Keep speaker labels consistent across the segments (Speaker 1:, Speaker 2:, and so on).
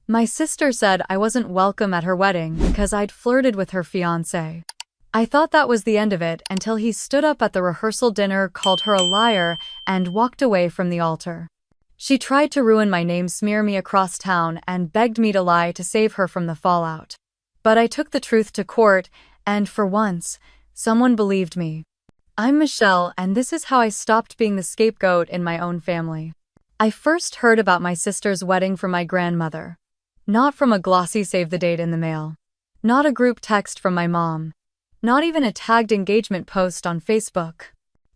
Speaker 1: My sister said I wasn't welcome at her wedding because I'd flirted with her fiancé. I thought that was the end of it until he stood up at the rehearsal dinner, called her a liar, and walked away from the altar. She tried to ruin my name, smear me across town, and begged me to lie to save her from the fallout. But I took the truth to court, and for once, someone believed me. I'm Michelle, and this is how I stopped being the scapegoat in my own family. I first heard about my sister's wedding from my grandmother. Not from a glossy save the date in the mail. Not a group text from my mom. Not even a tagged engagement post on Facebook.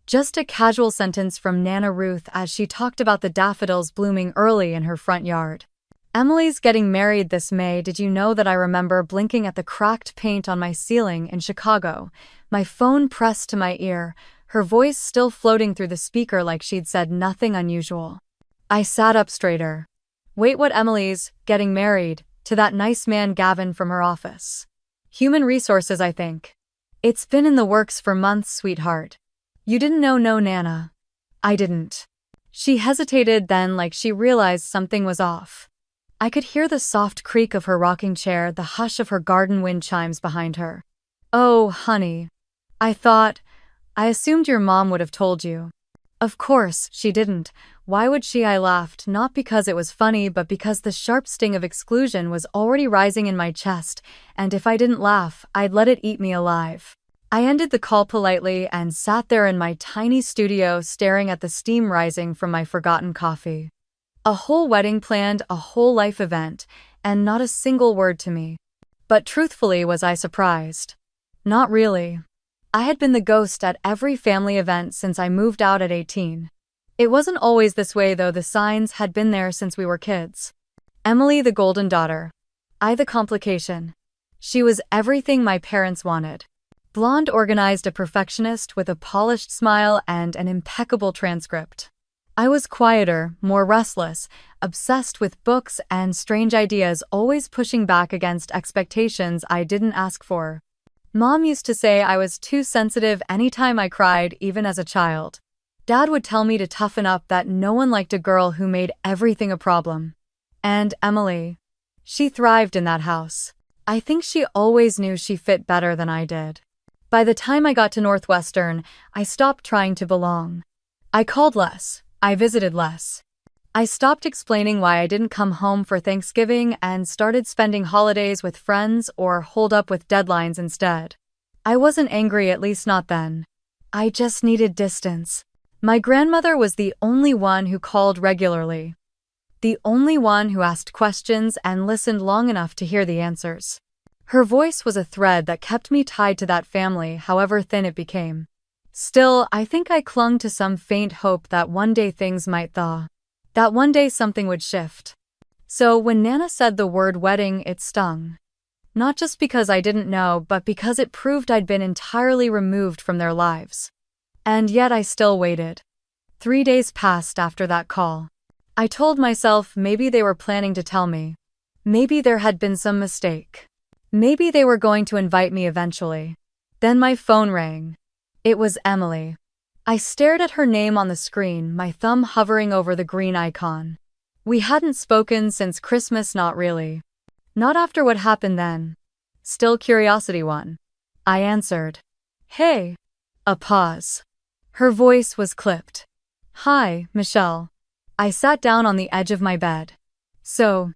Speaker 1: Just a casual sentence from Nana Ruth as she talked about the daffodils blooming early in her front yard. Emily's getting married this May. Did you know that I remember blinking at the cracked paint on my ceiling in Chicago, my phone pressed to my ear, her voice still floating through the speaker like she'd said nothing unusual. I sat up straighter. Wait, what? Emily's getting married to that nice man Gavin from her office. Human resources, I think. It's been in the works for months, sweetheart. You didn't know? No, Nana. I didn't. She hesitated, then like she realized something was off. I could hear the soft creak of her rocking chair, the hush of her garden wind chimes behind her. Oh, honey. I assumed your mom would have told you. Of course, she didn't. Why would she? I laughed, not because it was funny, but because the sharp sting of exclusion was already rising in my chest, and if I didn't laugh, I'd let it eat me alive. I ended the call politely and sat there in my tiny studio staring at the steam rising from my forgotten coffee. A whole wedding planned, a whole life event, and not a single word to me. But truthfully, was I surprised? Not really. I had been the ghost at every family event since I moved out at 18. It wasn't always this way though, the signs had been there since we were kids. Emily the golden daughter. I the complication. She was everything my parents wanted. Blonde, organized, a perfectionist with a polished smile and an impeccable transcript. I was quieter, more restless, obsessed with books and strange ideas, always pushing back against expectations I didn't ask for. Mom used to say I was too sensitive anytime I cried, even as a child. Dad would tell me to toughen up, that no one liked a girl who made everything a problem. And Emily. She thrived in that house. I think she always knew she fit better than I did. By the time I got to Northwestern, I stopped trying to belong. I called less. I visited less. I stopped explaining why I didn't come home for Thanksgiving and started spending holidays with friends or holed up with deadlines instead. I wasn't angry, at least not then. I just needed distance. My grandmother was the only one who called regularly. The only one who asked questions and listened long enough to hear the answers. Her voice was a thread that kept me tied to that family, however thin it became. Still, I think I clung to some faint hope that one day things might thaw. That one day something would shift. So when Nana said the word wedding, it stung. Not just because I didn't know, but because it proved I'd been entirely removed from their lives. And yet I still waited. 3 days passed after that call. I told myself maybe they were planning to tell me. Maybe there had been some mistake. Maybe they were going to invite me eventually. Then my phone rang. It was Emily. I stared at her name on the screen, my thumb hovering over the green icon. We hadn't spoken since Christmas, not really. Not after what happened then. Still curiosity won. I answered. Hey. A pause. Her voice was clipped. Hi, Michelle. I sat down on the edge of my bed. So,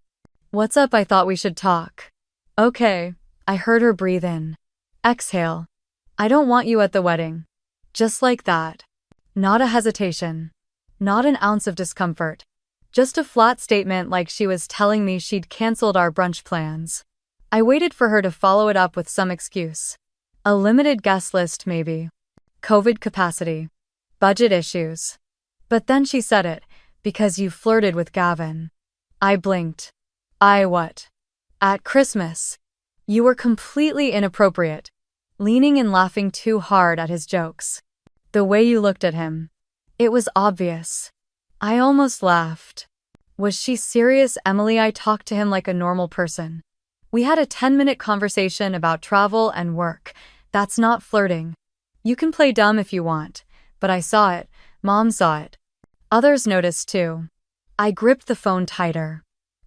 Speaker 1: what's up? I thought we should talk. Okay. I heard her breathe in. Exhale. I don't want you at the wedding. Just like that. Not a hesitation. Not an ounce of discomfort. Just a flat statement, like she was telling me she'd canceled our brunch plans. I waited for her to follow it up with some excuse. A limited guest list, maybe. COVID capacity. Budget issues. But then she said it, because you flirted with Gavin. I blinked. What? At Christmas. You were completely inappropriate. Leaning and laughing too hard at his jokes. The way you looked at him. It was obvious. I almost laughed. Was she serious, Emily? I talked to him like a normal person. We had a 10-minute conversation about travel and work. That's not flirting. You can play dumb if you want. But I saw it. Mom saw it. Others noticed too. I gripped the phone tighter.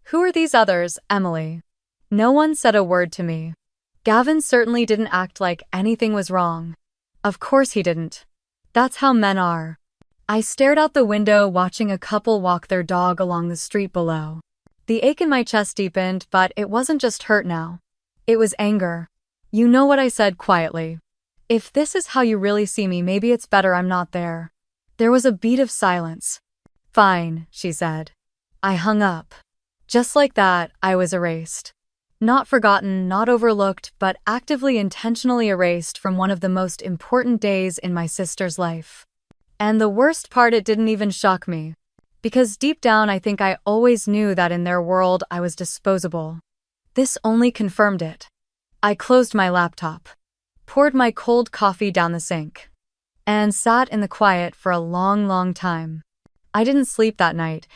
Speaker 1: Who are these others, Emily? No one said a word to me. Gavin certainly didn't act like anything was wrong. Of course he didn't. That's how men are. I stared out the window watching a couple walk their dog along the street below. The ache in my chest deepened, but it wasn't just hurt now. It was anger. You know what I said quietly. If this is how you really see me, maybe it's better I'm not there. There was a beat of silence. Fine, she said. I hung up. Just like that, I was erased. Not forgotten, not overlooked, but actively intentionally erased from one of the most important days in my sister's life. And the worst part, it didn't even shock me. Because deep down I think I always knew that in their world I was disposable. This only confirmed it. I closed my laptop, poured my cold coffee down the sink, and sat in the quiet for a long time. I didn't sleep that night.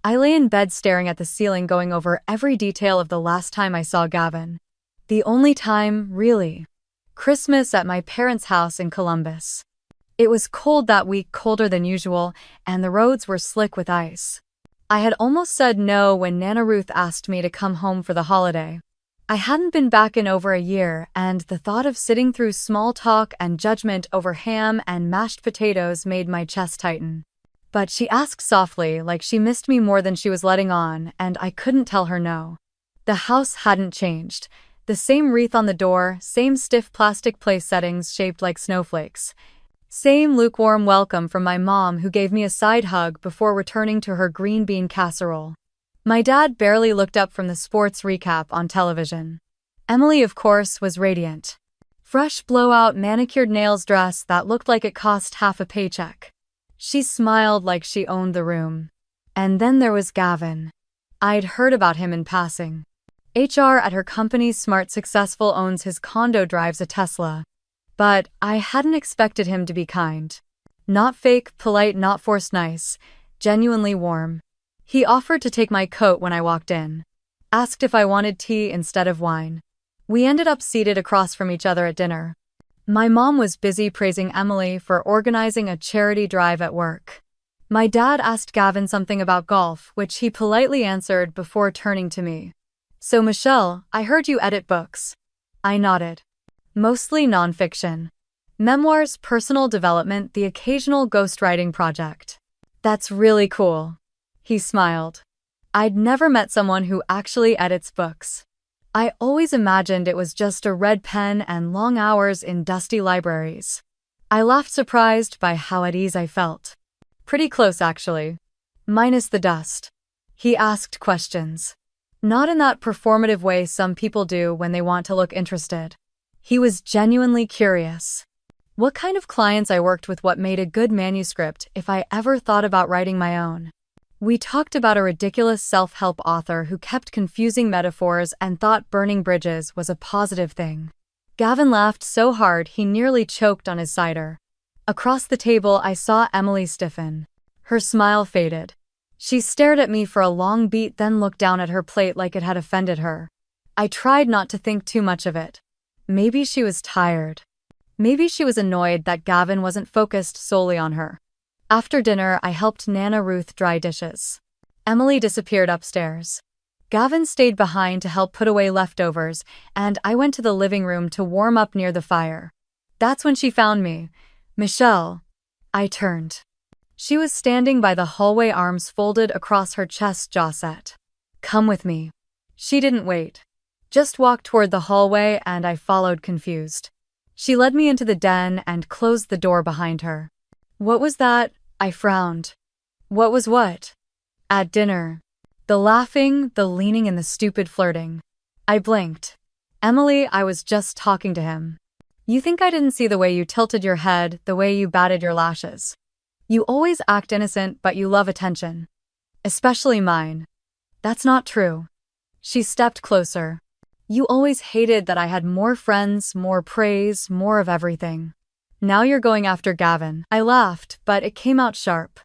Speaker 1: I lay in bed staring at the ceiling, going over every detail of the last time I saw Gavin. The only time, really. Christmas at my parents' house in Columbus. It was cold that week, colder than usual, and the roads were slick with ice. I had almost said no when Nana Ruth asked me to come home for the holiday. I hadn't been back in over a year, and the thought of sitting through small talk and judgment over ham and mashed potatoes made my chest tighten. But she asked softly, like she missed me more than she was letting on, and I couldn't tell her no. The house hadn't changed. The same wreath on the door, same stiff plastic place settings shaped like snowflakes. Same lukewarm welcome from my mom, who gave me a side hug before returning to her green bean casserole. My dad barely looked up from the sports recap on television. Emily, of course, was radiant. Fresh blowout manicured nails dress that looked like it cost half a paycheck. She smiled like she owned the room. And then there was Gavin. I'd heard about him in passing. HR at her company's smart successful, owns his condo, drives a Tesla. But I hadn't expected him to be kind. Not fake, polite, not forced nice. Genuinely warm. He offered to take my coat when I walked in. Asked if I wanted tea instead of wine. We ended up seated across from each other at dinner. My mom was busy praising Emily for organizing a charity drive at work. My dad asked Gavin something about golf, which he politely answered before turning to me. So Michelle, I heard you edit books. I nodded. Mostly nonfiction. Memoirs, personal development, the occasional ghostwriting project. That's really cool. He smiled. I'd never met someone who actually edits books. I always imagined it was just a red pen and long hours in dusty libraries. I laughed, surprised by how at ease I felt. Pretty close, actually. Minus the dust. He asked questions. Not in that performative way some people do when they want to look interested. He was genuinely curious. What kind of clients I worked with, what made a good manuscript, if I ever thought about writing my own. We talked about a ridiculous self-help author who kept confusing metaphors and thought burning bridges was a positive thing. Gavin laughed so hard he nearly choked on his cider. Across the table I saw Emily stiffen. Her smile faded. She stared at me for a long beat, then looked down at her plate like it had offended her. I tried not to think too much of it. Maybe she was tired. Maybe she was annoyed that Gavin wasn't focused solely on her. After dinner, I helped Nana Ruth dry dishes. Emily disappeared upstairs. Gavin stayed behind to help put away leftovers, and I went to the living room to warm up near the fire. That's when she found me. Michelle. I turned. She was standing by the hallway, arms folded across her chest, jaw set. Come with me. She didn't wait. Just walked toward the hallway, and I followed, confused. She led me into the den and closed the door behind her. What was that? I frowned. What was what? At dinner. The laughing, the leaning, and the stupid flirting. I blinked. Emily, I was just talking to him. You think I didn't see the way you tilted your head, the way you batted your lashes? You always act innocent, but you love attention. Especially mine. That's not true. She stepped closer. You always hated that I had more friends, more praise, more of everything. Now you're going after Gavin. I laughed, but it came out sharp.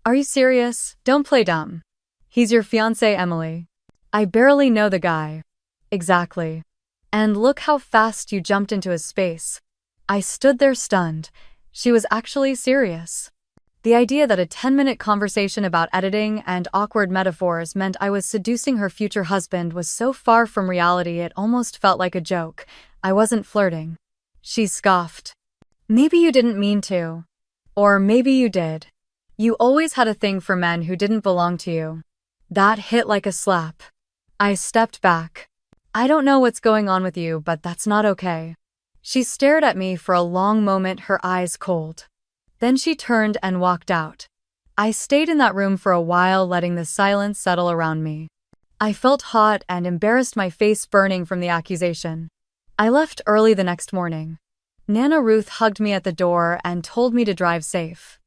Speaker 1: Are you serious? Don't play dumb. He's your fiancé, Emily. I barely know the guy. Exactly. And look how fast you jumped into his space. I stood there stunned. She was actually serious. The idea that a 10-minute conversation about editing and awkward metaphors meant I was seducing her future husband was so far from reality it almost felt like a joke. I wasn't flirting. She scoffed. Maybe you didn't mean to. Or maybe you did. You always had a thing for men who didn't belong to you. That hit like a slap. I stepped back. I don't know what's going on with you, but that's not okay. She stared at me for a long moment, her eyes cold. Then she turned and walked out. I stayed in that room for a while, letting the silence settle around me. I felt hot and embarrassed, my face burning from the accusation. I left early the next morning. Nana Ruth hugged me at the door and told me to drive safe.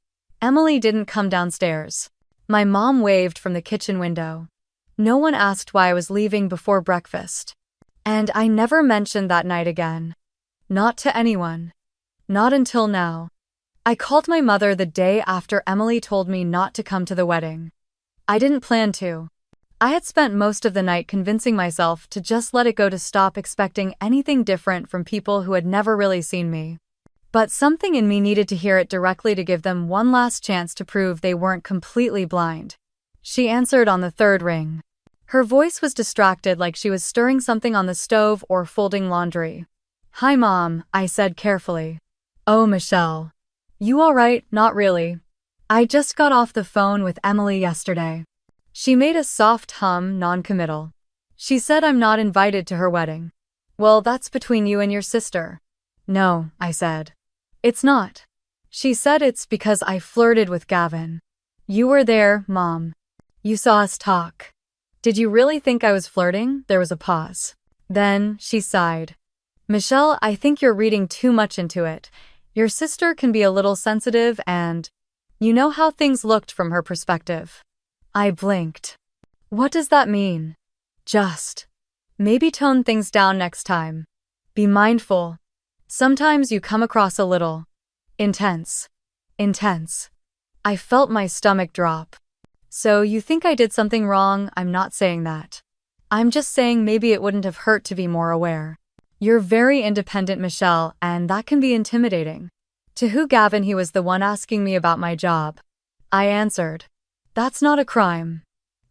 Speaker 1: Emily didn't come downstairs. My mom waved from the kitchen window. No one asked why I was leaving before breakfast. And I never mentioned that night again. Not to anyone. Not until now. I called my mother the day after Emily told me not to come to the wedding. I didn't plan to. I had spent most of the night convincing myself to just let it go, to stop expecting anything different from people who had never really seen me. But something in me needed to hear it directly, to give them one last chance to prove they weren't completely blind. She answered on the third ring. Her voice was distracted, like she was stirring something on the stove or folding laundry. "Hi, Mom," I said carefully. "Oh, Michelle. You all right?" "Not really. I just got off the phone with Emily yesterday." She made a soft hum, non-committal. "She said I'm not invited to her wedding." "Well, that's between you and your sister." "No," I said. "It's not." She said it's because I flirted with Gavin. "You were there, Mom. You saw us talk." "Did you really think I was flirting?" There was a pause. Then she sighed. "Michelle, I think you're reading too much into it. Your sister can be a little sensitive, and you know how things looked from her perspective." I blinked. "What does that mean?" "Just maybe tone things down next time. Be mindful. Sometimes you come across a little intense." Intense. I felt my stomach drop. "So you think I did something wrong?" "I'm not saying that. I'm just saying maybe it wouldn't have hurt to be more aware. You're very independent, Michelle, and that can be intimidating." "To who?" "Gavin. He was the one asking me about my job." I answered. "That's not a crime."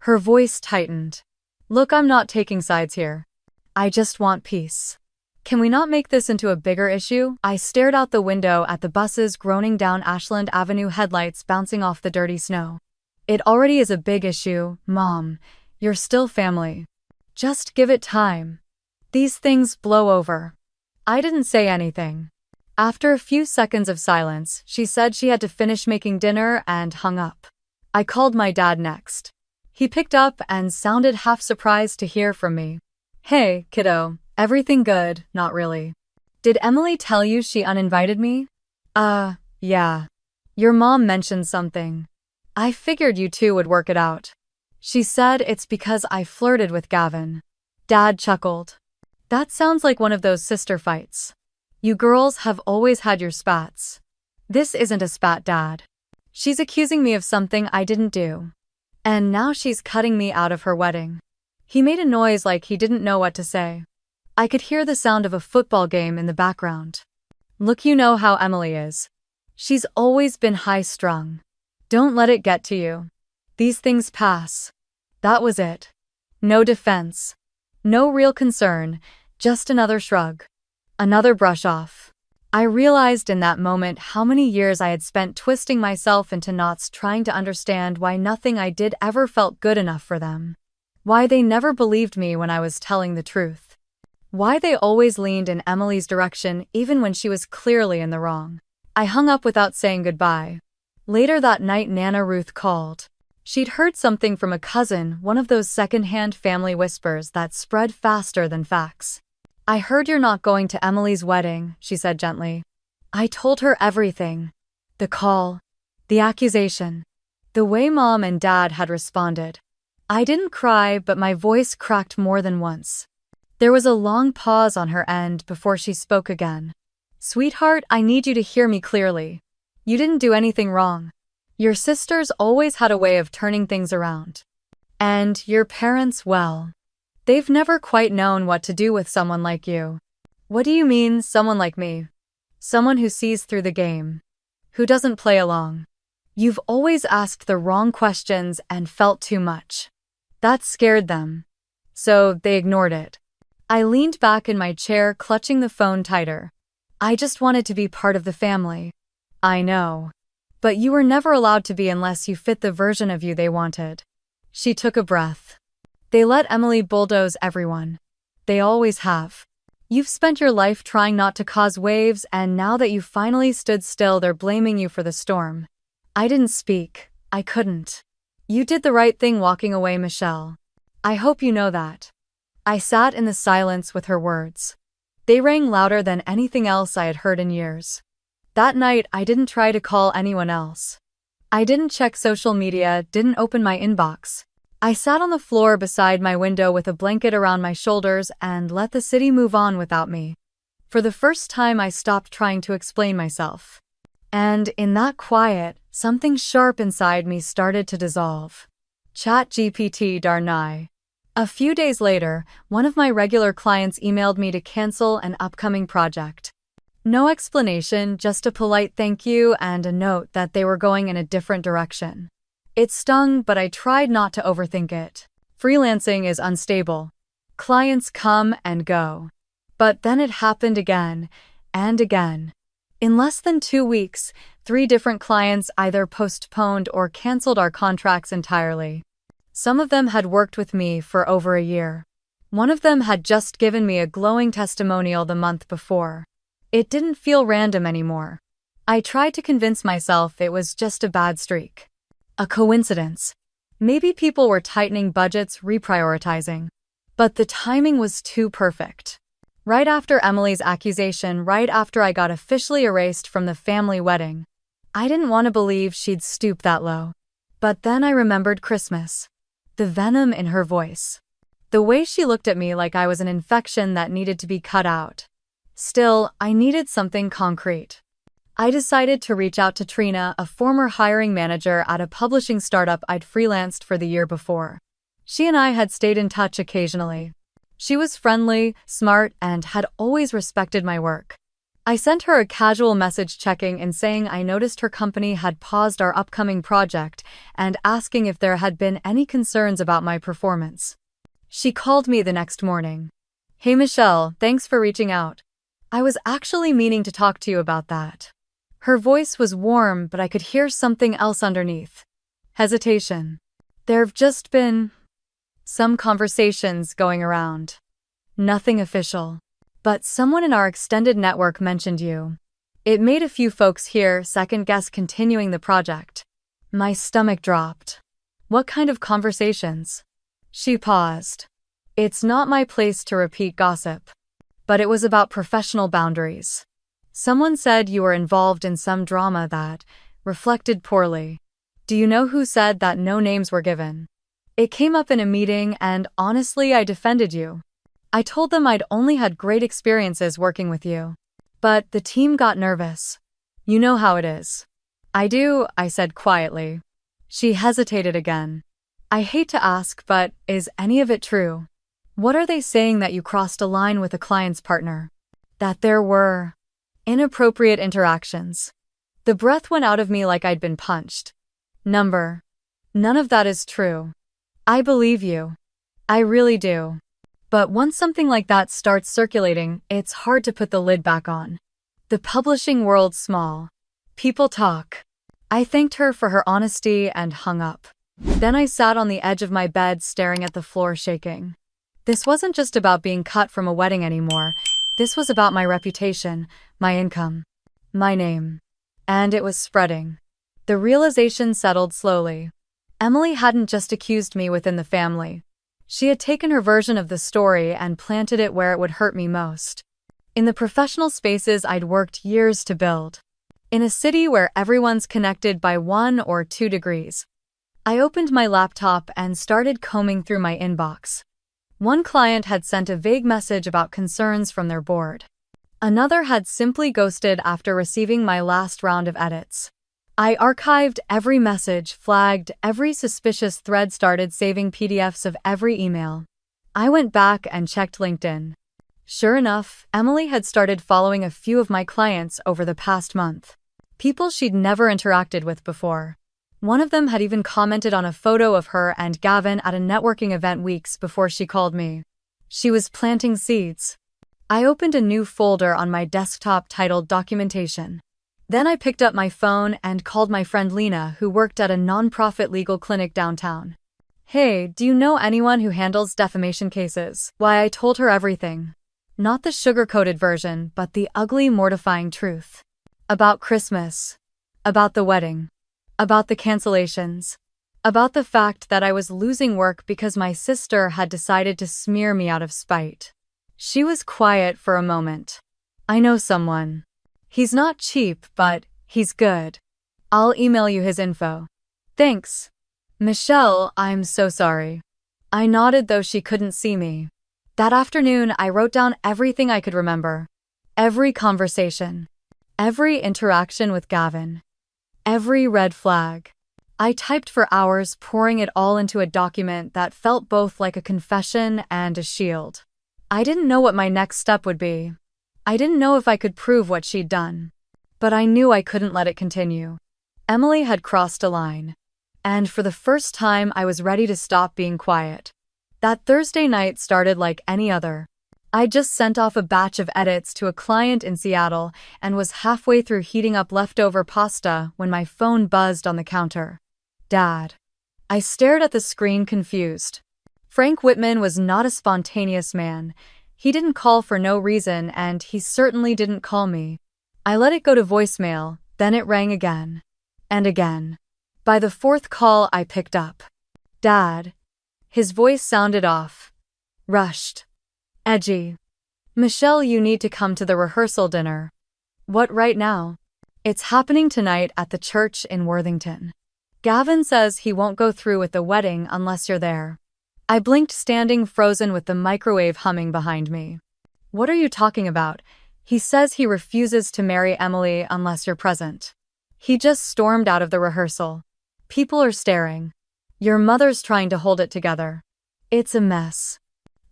Speaker 1: Her voice tightened. "Look, I'm not taking sides here. I just want peace. Can we not make this into a bigger issue?" I stared out the window at the buses groaning down Ashland Avenue, headlights bouncing off the dirty snow. "It already is a big issue, Mom. You're still family. Just give it time. These things blow over." I didn't say anything. After a few seconds of silence, she said she had to finish making dinner and hung up. I called my dad next. He picked up and sounded half surprised to hear from me. "Hey, kiddo, everything good?" "Not really." "Did Emily tell you she uninvited me?" Yeah. Your mom mentioned something. I figured you two would work it out." She said it's because I flirted with Gavin. Dad chuckled. "That sounds like one of those sister fights. You girls have always had your spats." "This isn't a spat, Dad. She's accusing me of something I didn't do. And now she's cutting me out of her wedding." He made a noise like he didn't know what to say. I could hear the sound of a football game in the background. "Look, you know how Emily is. She's always been high-strung. Don't let it get to you. These things pass." That was it. No defense. No real concern, just another shrug. Another brush off. I realized in that moment how many years I had spent twisting myself into knots trying to understand why nothing I did ever felt good enough for them. Why they never believed me when I was telling the truth. Why they always leaned in Emily's direction even when she was clearly in the wrong. I hung up without saying goodbye. Later that night, Nana Ruth called. She'd heard something from a cousin, one of those second-hand family whispers that spread faster than facts. "I heard you're not going to Emily's wedding," she said gently. I told her everything. The call. The accusation. The way Mom and Dad had responded. I didn't cry, but my voice cracked more than once. There was a long pause on her end before she spoke again. "Sweetheart, I need you to hear me clearly. You didn't do anything wrong. Your sisters always had a way of turning things around. And your parents, well, they've never quite known what to do with someone like you." "What do you mean, someone like me?" "Someone who sees through the game. Who doesn't play along." You've always asked the wrong questions and felt too much. That scared them. So they ignored it. I leaned back in my chair, clutching the phone tighter. I just wanted to be part of the family. I know. But you were never allowed to be unless you fit the version of you they wanted. She took a breath. They let Emily bulldoze everyone. They always have. You've spent your life trying not to cause waves, and now that you finally stood still, they're blaming you for the storm. I didn't speak. I couldn't. You did the right thing walking away, Michelle. I hope you know that. I sat in the silence with her words. They rang louder than anything else I had heard in years. That night, I didn't try to call anyone else. I didn't check social media, didn't open my inbox. I sat on the floor beside my window with a blanket around my shoulders and let the city move on without me. For the first time, I stopped trying to explain myself. And in that quiet, something sharp inside me started to dissolve. ChatGPT darnai. A few days later, one of my regular clients emailed me to cancel an upcoming project. No explanation, just a polite thank you and a note that they were going in a different direction. It stung, but I tried not to overthink it. Freelancing is unstable. Clients come and go. But then it happened again and again. In less than 2 weeks, 3 different clients either postponed or canceled our contracts entirely. Some of them had worked with me for over a year. One of them had just given me a glowing testimonial the month before. It didn't feel random anymore. I tried to convince myself it was just a bad streak. A coincidence. Maybe people were tightening budgets, reprioritizing. But the timing was too perfect. Right after Emily's accusation, right after I got officially erased from the family wedding. I didn't want to believe she'd stoop that low. But then I remembered Christmas. The venom in her voice. The way she looked at me like I was an infection that needed to be cut out. Still, I needed something concrete. I decided to reach out to Trina, a former hiring manager at a publishing startup I'd freelanced for the year before. She and I had stayed in touch occasionally. She was friendly, smart, and had always respected my work. I sent her a casual message checking in saying I noticed her company had paused our upcoming project and asking if there had been any concerns about my performance. She called me the next morning. Hey Michelle, thanks for reaching out. I was actually meaning to talk to you about that. Her voice was warm, but I could hear something else underneath. Hesitation. There've just been some conversations going around. Nothing official. But someone in our extended network mentioned you. It made a few folks here second-guess continuing the project. My stomach dropped. What kind of conversations? She paused. It's not my place to repeat gossip. But it was about professional boundaries. Someone said you were involved in some drama that reflected poorly. Do you know who said that? No names were given. It came up in a meeting and honestly I defended you. I told them I'd only had great experiences working with you. But the team got nervous. You know how it is. I do, I said quietly. She hesitated again. I hate to ask, but is any of it true? What are they saying, that you crossed a line with a client's partner? That there were inappropriate interactions? The breath went out of me like I'd been punched. None of that is true. I believe you. I really do. But once something like that starts circulating, it's hard to put the lid back on. The publishing world's small. People talk. I thanked her for her honesty and hung up. Then I sat on the edge of my bed staring at the floor, shaking. This wasn't just about being cut from a wedding anymore. This was about my reputation, my income, my name. And it was spreading. The realization settled slowly. Emily hadn't just accused me within the family. She had taken her version of the story and planted it where it would hurt me most. In the professional spaces I'd worked years to build. In a city where everyone's connected by 1 or 2 degrees. I opened my laptop and started combing through my inbox. One client had sent a vague message about concerns from their board. Another had simply ghosted after receiving my last round of edits. I archived every message, flagged every suspicious thread, started saving PDFs of every email. I went back and checked LinkedIn. Sure enough, Emily had started following a few of my clients over the past month. People she'd never interacted with before. One of them had even commented on a photo of her and Gavin at a networking event weeks before she called me. She was planting seeds. I opened a new folder on my desktop titled Documentation. Then I picked up my phone and called my friend Lena, who worked at a nonprofit legal clinic downtown. "Hey, do you know anyone who handles defamation cases?" Why, I told her everything. Not the sugar-coated version, but the ugly, mortifying truth. About Christmas. About the wedding. About the cancellations. About the fact that I was losing work because my sister had decided to smear me out of spite. She was quiet for a moment. "I know someone. He's not cheap, but he's good. I'll email you his info." "Thanks. Michelle, I'm so sorry." I nodded, though she couldn't see me. That afternoon, I wrote down everything I could remember. Every conversation. Every interaction with Gavin. Every red flag. I typed for hours, pouring it all into a document that felt both like a confession and a shield. I didn't know what my next step would be. I didn't know if I could prove what she'd done. But I knew I couldn't let it continue. Emily had crossed a line. And for the first time, I was ready to stop being quiet. That Thursday night started like any other. I just sent off a batch of edits to a client in Seattle and was halfway through heating up leftover pasta when my phone buzzed on the counter. "Dad." I stared at the screen, confused. Frank Whitman was not a spontaneous man. He didn't call for no reason, and he certainly didn't call me. I let it go to voicemail, then it rang again. And again. By the fourth call, I picked up. "Dad." His voice sounded off. Rushed. Edgy. "Michelle, you need to come to the rehearsal dinner." "What, right now?" "It's happening tonight at the church in Worthington. Gavin says he won't go through with the wedding unless you're there." I blinked, standing frozen with the microwave humming behind me. "What are you talking about? He says he refuses to marry Emily unless you're present." He just stormed out of the rehearsal. "People are staring. Your mother's trying to hold it together. It's a mess."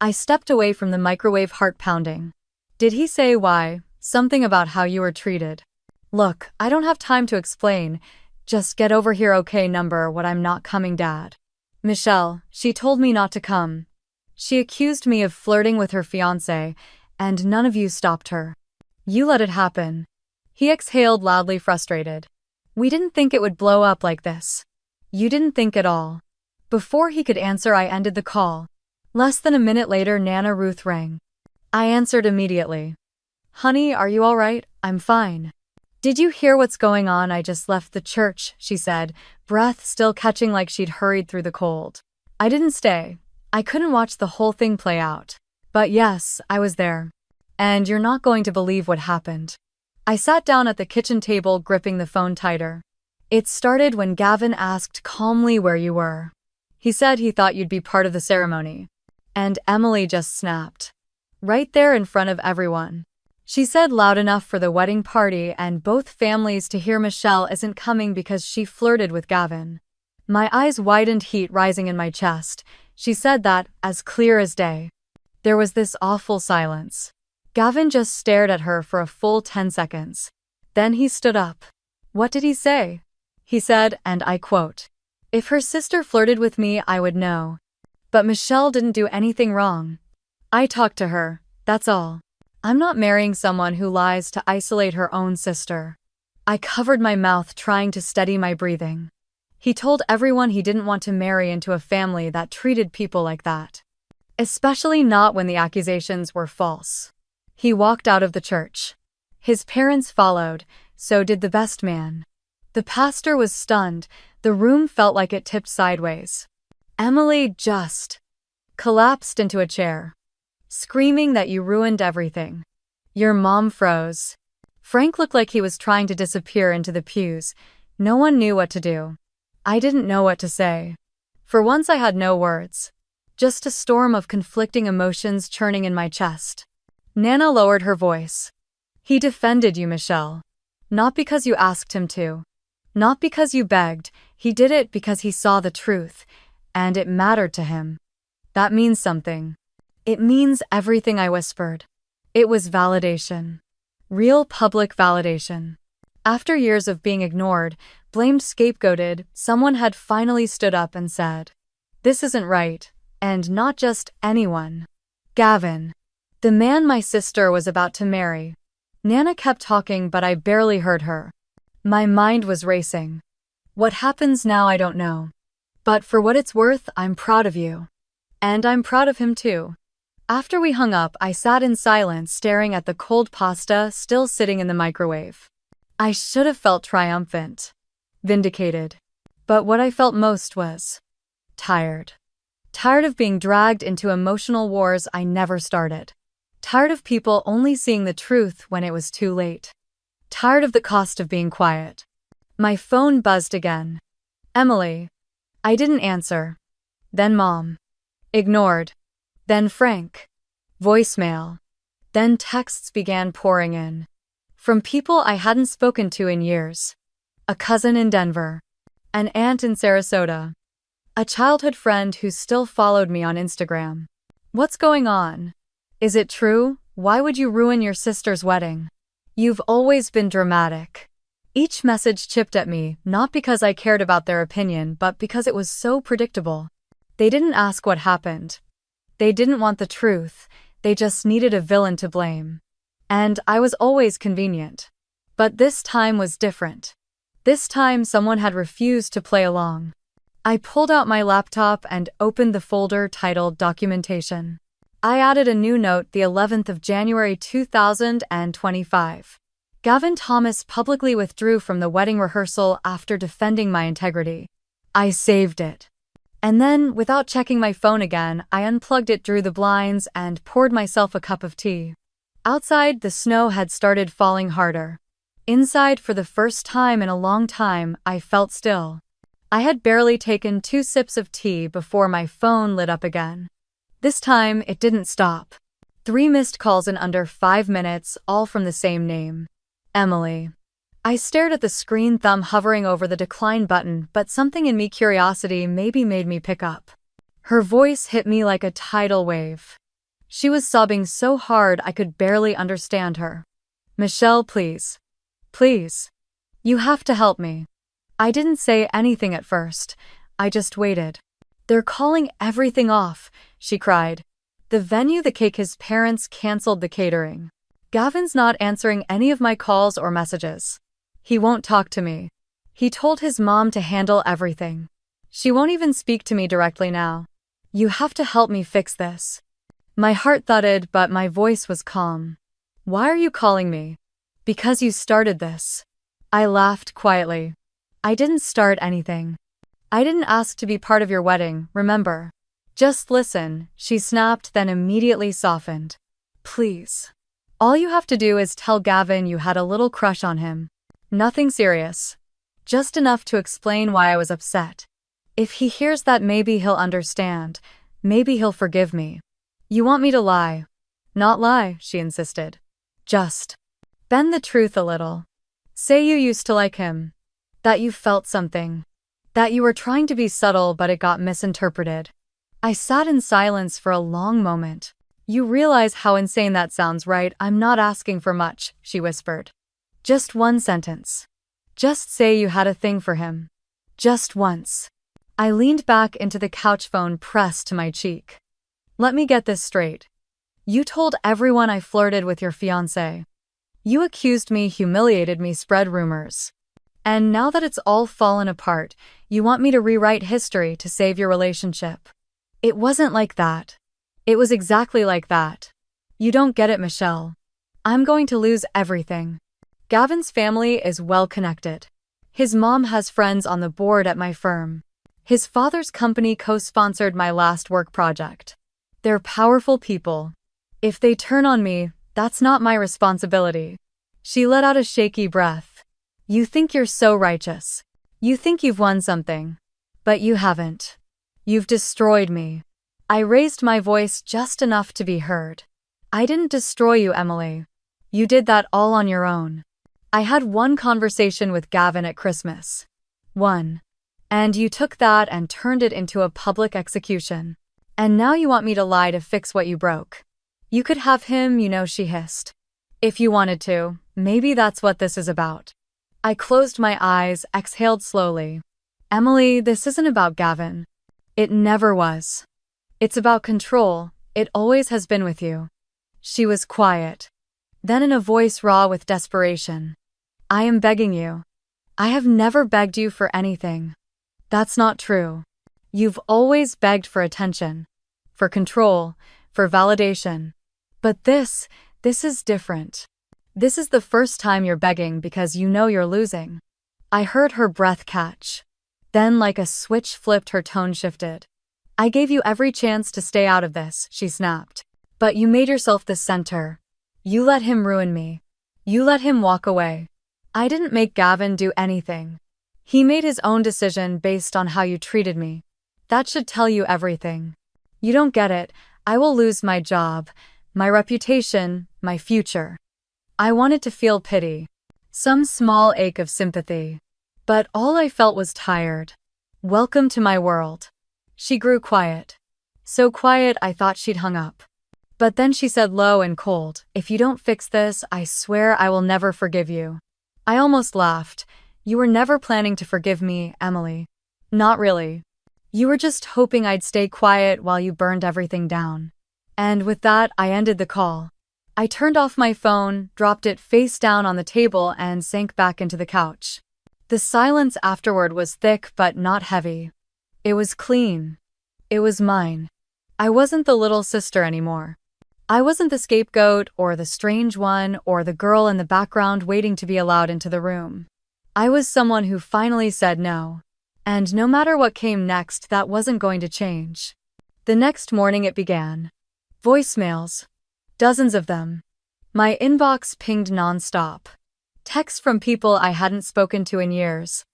Speaker 1: I stepped away from the microwave, heart pounding. "Did he say why? Something about how you were treated?" "Look, I don't have time to explain. Just get over here, okay? Number what I'm not coming, Dad." "Michelle, she told me not to come. She accused me of flirting with her fiancé, and none of you stopped her. You let it happen." He exhaled loudly, frustrated. "We didn't think it would blow up like this." "You didn't think at all." Before he could answer, I ended the call. Less than a minute later, Nana Ruth rang. I answered immediately. "Honey, are you all right?" "I'm fine." "Did you hear what's going on?" "I just left the church," she said, breath still catching like she'd hurried through the cold. "I didn't stay. I couldn't watch the whole thing play out. But yes, I was there. And you're not going to believe what happened." I sat down at the kitchen table, gripping the phone tighter. "It started when Gavin asked calmly where you were. He said he thought you'd be part of the ceremony." And Emily just snapped. Right there in front of everyone. She said loud enough for the wedding party and both families to hear Michelle isn't coming because she flirted with Gavin. My eyes widened, heat rising in my chest. She said that, as clear as day. There was this awful silence. Gavin just stared at her for a full 10 seconds. Then he stood up. "What did he say?" He said, and I quote, "If her sister flirted with me, I would know. But Michelle didn't do anything wrong. I talked to her, that's all. I'm not marrying someone who lies to isolate her own sister." I covered my mouth, trying to steady my breathing. He told everyone he didn't want to marry into a family that treated people like that. Especially not when the accusations were false. He walked out of the church. His parents followed, so did the best man. The pastor was stunned. The room felt like it tipped sideways. Emily just collapsed into a chair, screaming that you ruined everything. Your mom froze. Frank looked like he was trying to disappear into the pews. No one knew what to do. I didn't know what to say. For once I had no words. Just a storm of conflicting emotions churning in my chest. Nana lowered her voice. "He defended you, Michelle. Not because you asked him to. Not because you begged. He did it because he saw the truth, and it mattered to him. That means something." "It means everything," I whispered. It was validation. Real public validation. After years of being ignored, Blamed, scapegoated, someone had finally stood up and said, "This isn't right," and not just anyone. Gavin. The man my sister was about to marry. Nana kept talking, but I barely heard her. My mind was racing. What happens now, I don't know. But for what it's worth, I'm proud of you. And I'm proud of him too. After we hung up, I sat in silence staring at the cold pasta still sitting in the microwave. I should have felt triumphant. Vindicated. But what I felt most was tired. Tired of being dragged into emotional wars I never started. Tired of people only seeing the truth when it was too late. Tired of the cost of being quiet. My phone buzzed again. Emily. I didn't answer. Then Mom. Ignored. Then Frank. Voicemail. Then texts began pouring in. From people I hadn't spoken to in years. A cousin in Denver. An aunt in Sarasota. A childhood friend who still followed me on Instagram. What's going on? Is it true? Why would you ruin your sister's wedding? You've always been dramatic. Each message chipped at me, not because I cared about their opinion, but because it was so predictable. They didn't ask what happened. They didn't want the truth. They just needed a villain to blame. And I was always convenient. But this time was different. This time someone had refused to play along. I pulled out my laptop and opened the folder titled Documentation. I added a new note, the 11th of January 2025. Gavin Thomas publicly withdrew from the wedding rehearsal after defending my integrity. I saved it. And then, without checking my phone again, I unplugged it, drew the blinds, and poured myself a cup of tea. Outside, the snow had started falling harder. Inside, for the first time in a long time, I felt still. I had barely taken 2 sips of tea before my phone lit up again. This time, it didn't stop. 3 missed calls in under 5 minutes, all from the same name. Emily. I stared at the screen, thumb hovering over the decline button, but something in me, curiosity, maybe made me pick up. Her voice hit me like a tidal wave. She was sobbing so hard I could barely understand her. Michelle, please. Please. You have to help me. I didn't say anything at first. I just waited. They're calling everything off, she cried. The venue, the cake, his parents canceled the catering. Gavin's not answering any of my calls or messages. He won't talk to me. He told his mom to handle everything. She won't even speak to me directly now. You have to help me fix this. My heart thudded, but my voice was calm. Why are you calling me? Because you started this. I laughed quietly. I didn't start anything. I didn't ask to be part of your wedding, remember? Just listen, she snapped, then immediately softened. Please. All you have to do is tell Gavin you had a little crush on him. Nothing serious. Just enough to explain why I was upset. If he hears that, maybe he'll understand. Maybe he'll forgive me. You want me to lie? Not lie, she insisted. Just bend the truth a little. Say you used to like him. That you felt something. That you were trying to be subtle, but it got misinterpreted. I sat in silence for a long moment. You realize how insane that sounds, right? I'm not asking for much, she whispered. Just 1 sentence. Just say you had a thing for him. Just once. I leaned back into the couch, phone pressed to my cheek. Let me get this straight. You told everyone I flirted with your fiancé. You accused me, humiliated me, spread rumors. And now that it's all fallen apart, you want me to rewrite history to save your relationship. It wasn't like that. It was exactly like that. You don't get it, Michelle. I'm going to lose everything. Gavin's family is well connected. His mom has friends on the board at my firm. His father's company co-sponsored my last work project. They're powerful people. If they turn on me, that's not my responsibility. She let out a shaky breath. You think you're so righteous. You think you've won something. But you haven't. You've destroyed me. I raised my voice just enough to be heard. I didn't destroy you, Emily. You did that all on your own. I had one conversation with Gavin at Christmas. One. And you took that and turned it into a public execution. And now you want me to lie to fix what you broke. You could have him, she hissed. If you wanted to, maybe that's what this is about. I closed my eyes, exhaled slowly. Emily, this isn't about Gavin. It never was. It's about control. It always has been with you. She was quiet. Then in a voice raw with desperation. I am begging you. I have never begged you for anything. That's not true. You've always begged for attention, for control, for validation. But this is different. This is the first time you're begging because you know you're losing. I heard her breath catch. Then, like a switch flipped, her tone shifted. I gave you every chance to stay out of this, she snapped. But you made yourself the center. You let him ruin me. You let him walk away. I didn't make Gavin do anything. He made his own decision based on how you treated me. That should tell you everything. You don't get it. I will lose my job, my reputation, my future. I wanted to feel pity. Some small ache of sympathy. But all I felt was tired. Welcome to my world. She grew quiet. So quiet I thought she'd hung up. But then she said low and cold, if you don't fix this, I swear I will never forgive you. I almost laughed. You were never planning to forgive me, Emily. Not really. You were just hoping I'd stay quiet while you burned everything down. And with that, I ended the call. I turned off my phone, dropped it face down on the table, and sank back into the couch. The silence afterward was thick but not heavy. It was clean. It was mine. I wasn't the little sister anymore. I wasn't the scapegoat or the strange one or the girl in the background waiting to be allowed into the room. I was someone who finally said no. And no matter what came next, that wasn't going to change. The next morning it began. Voicemails. Dozens of them. My inbox pinged nonstop. Texts from people I hadn't spoken to in years.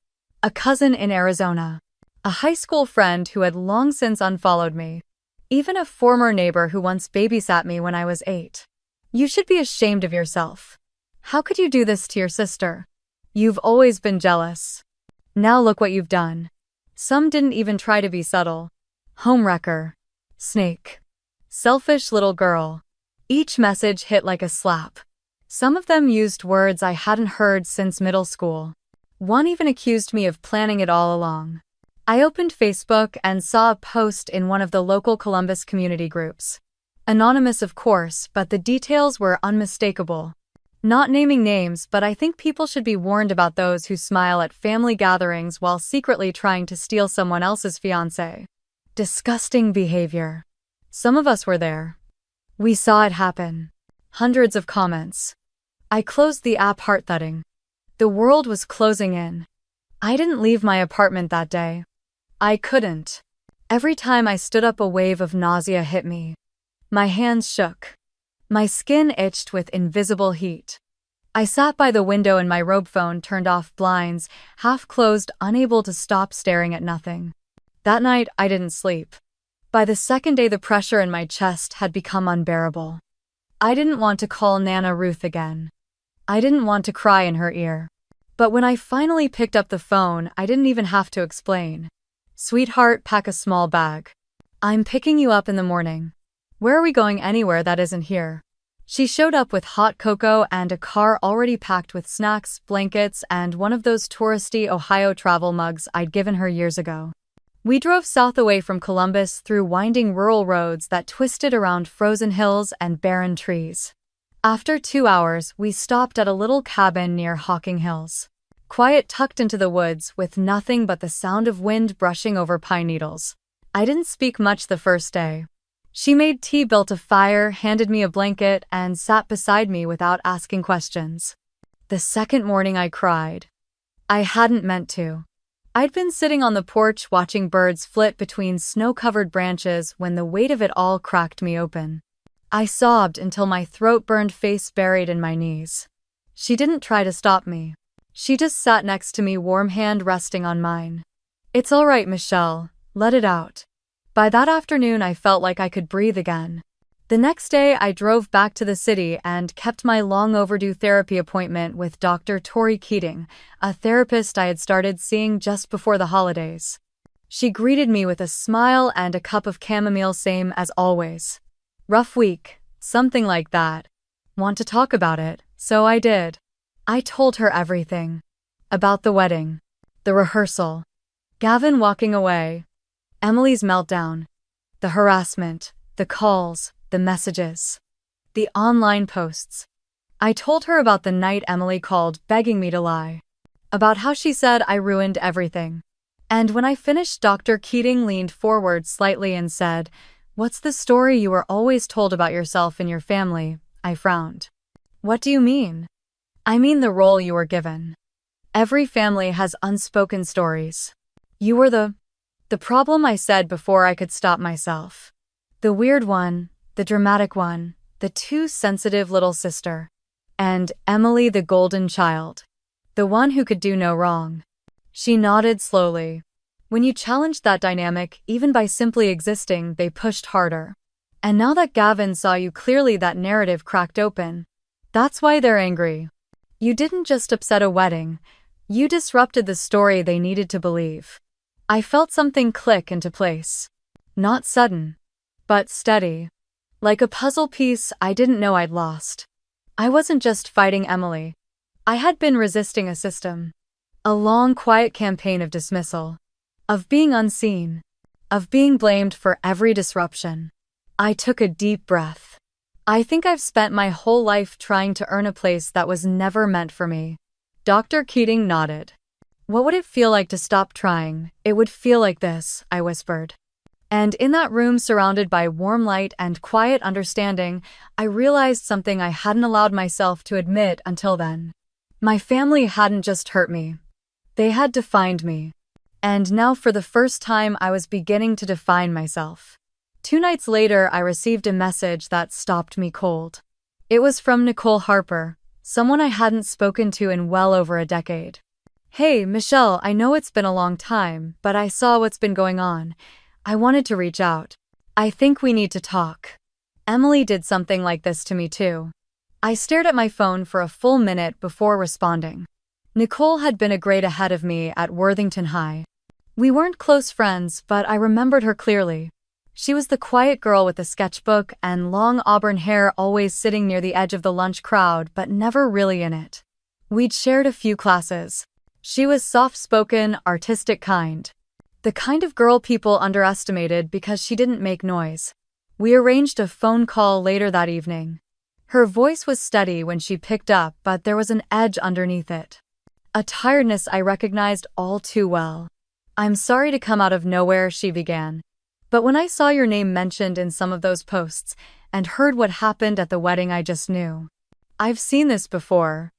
Speaker 1: A cousin in Arizona. A high school friend who had long since unfollowed me. Even a former neighbor who once babysat me when I was 8. You should be ashamed of yourself. How could you do this to your sister? You've always been jealous. Now look what you've done. Some didn't even try to be subtle. Homewrecker. Snake. Selfish little girl. Each message hit like a slap. Some of them used words I hadn't heard since middle school. One even accused me of planning it all along. I opened Facebook and saw a post in one of the local Columbus community groups. Anonymous, of course, but the details were unmistakable. Not naming names, but I think people should be warned about those who smile at family gatherings while secretly trying to steal someone else's fiancé. Disgusting behavior. Some of us were there. We saw it happen. Hundreds of comments. I closed the app, heart thudding. The world was closing in. I didn't leave my apartment that day. I couldn't. Every time I stood up, a wave of nausea hit me. My hands shook. My skin itched with invisible heat. I sat by the window in my robe, phone turned off, blinds half closed, unable to stop staring at nothing. That night, I didn't sleep. By the second day, the pressure in my chest had become unbearable. I didn't want to call Nana Ruth again. I didn't want to cry in her ear. But when I finally picked up the phone, I didn't even have to explain. Sweetheart, pack a small bag. I'm picking you up in the morning. Where are we going? Anywhere that isn't here. She showed up with hot cocoa and a car already packed with snacks, blankets, and one of those touristy Ohio travel mugs I'd given her years ago. We drove south away from Columbus through winding rural roads that twisted around frozen hills and barren trees. After 2 hours, we stopped at a little cabin near Hocking Hills. Quiet, tucked into the woods, with nothing but the sound of wind brushing over pine needles. I didn't speak much the first day. She made tea, built a fire, handed me a blanket, and sat beside me without asking questions. The second morning I cried. I hadn't meant to. I'd been sitting on the porch watching birds flit between snow-covered branches when the weight of it all cracked me open. I sobbed until my throat burned, face buried in my knees. She didn't try to stop me. She just sat next to me, warm hand resting on mine. It's all right, Michelle. Let it out. By that afternoon, I felt like I could breathe again. The next day, I drove back to the city and kept my long-overdue therapy appointment with Dr. Tori Keating, a therapist I had started seeing just before the holidays. She greeted me with a smile and a cup of chamomile, same as always. Rough week, something like that. Want to talk about it? So I did. I told her everything. About the wedding. The rehearsal. Gavin walking away. Emily's meltdown. The harassment. The calls. The messages. The online posts. I told her about the night Emily called begging me to lie. About how she said I ruined everything. And when I finished, Dr. Keating leaned forward slightly and said, "What's the story you were always told about yourself and your family?" I frowned. "What do you mean?" "I mean the role you were given. Every family has unspoken stories. You were the problem," I said before I could stop myself. "The weird one, the dramatic one, the too sensitive little sister. And Emily the golden child. The one who could do no wrong." She nodded slowly. When you challenged that dynamic, even by simply existing, they pushed harder. And now that Gavin saw you clearly, that narrative cracked open. That's why they're angry. You didn't just upset a wedding. You disrupted the story they needed to believe. I felt something click into place. Not sudden, but steady. Like a puzzle piece I didn't know I'd lost. I wasn't just fighting Emily. I had been resisting a system. A long, quiet campaign of dismissal. Of being unseen. Of being blamed for every disruption. I took a deep breath. I think I've spent my whole life trying to earn a place that was never meant for me. Dr. Keating nodded. "What would it feel like to stop trying?" "It would feel like this," I whispered. And in that room, surrounded by warm light and quiet understanding, I realized something I hadn't allowed myself to admit until then. My family hadn't just hurt me. They had defined me. And now, for the first time, I was beginning to define myself. 2 nights later, I received a message that stopped me cold. It was from Nicole Harper, someone I hadn't spoken to in well over a decade. "Hey, Michelle, I know it's been a long time, but I saw what's been going on. I wanted to reach out. I think we need to talk." Emily did something like this to me too. I stared at my phone for a full minute before responding. Nicole had been a grade ahead of me at Worthington High. We weren't close friends, but I remembered her clearly. She was the quiet girl with the sketchbook and long auburn hair, always sitting near the edge of the lunch crowd, but never really in it. We'd shared a few classes. She was soft-spoken, artistic kind. The kind of girl people underestimated because she didn't make noise. We arranged a phone call later that evening. Her voice was steady when she picked up, but there was an edge underneath it. A tiredness I recognized all too well. "I'm sorry to come out of nowhere," she began. "But when I saw your name mentioned in some of those posts, and heard what happened at the wedding, I just knew. I've seen this before.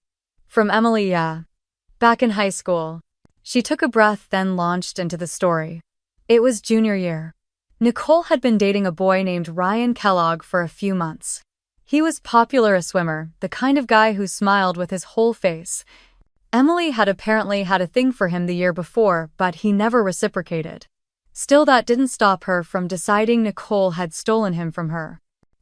Speaker 1: From Emily, yeah. Back in high school." She took a breath, then launched into the story. It was junior year. Nicole had been dating a boy named Ryan Kellogg for a few months. He was popular, a swimmer, the kind of guy who smiled with his whole face. Emily had apparently had a thing for him the year before, but he never reciprocated. Still, that didn't stop her from deciding Nicole had stolen him from her.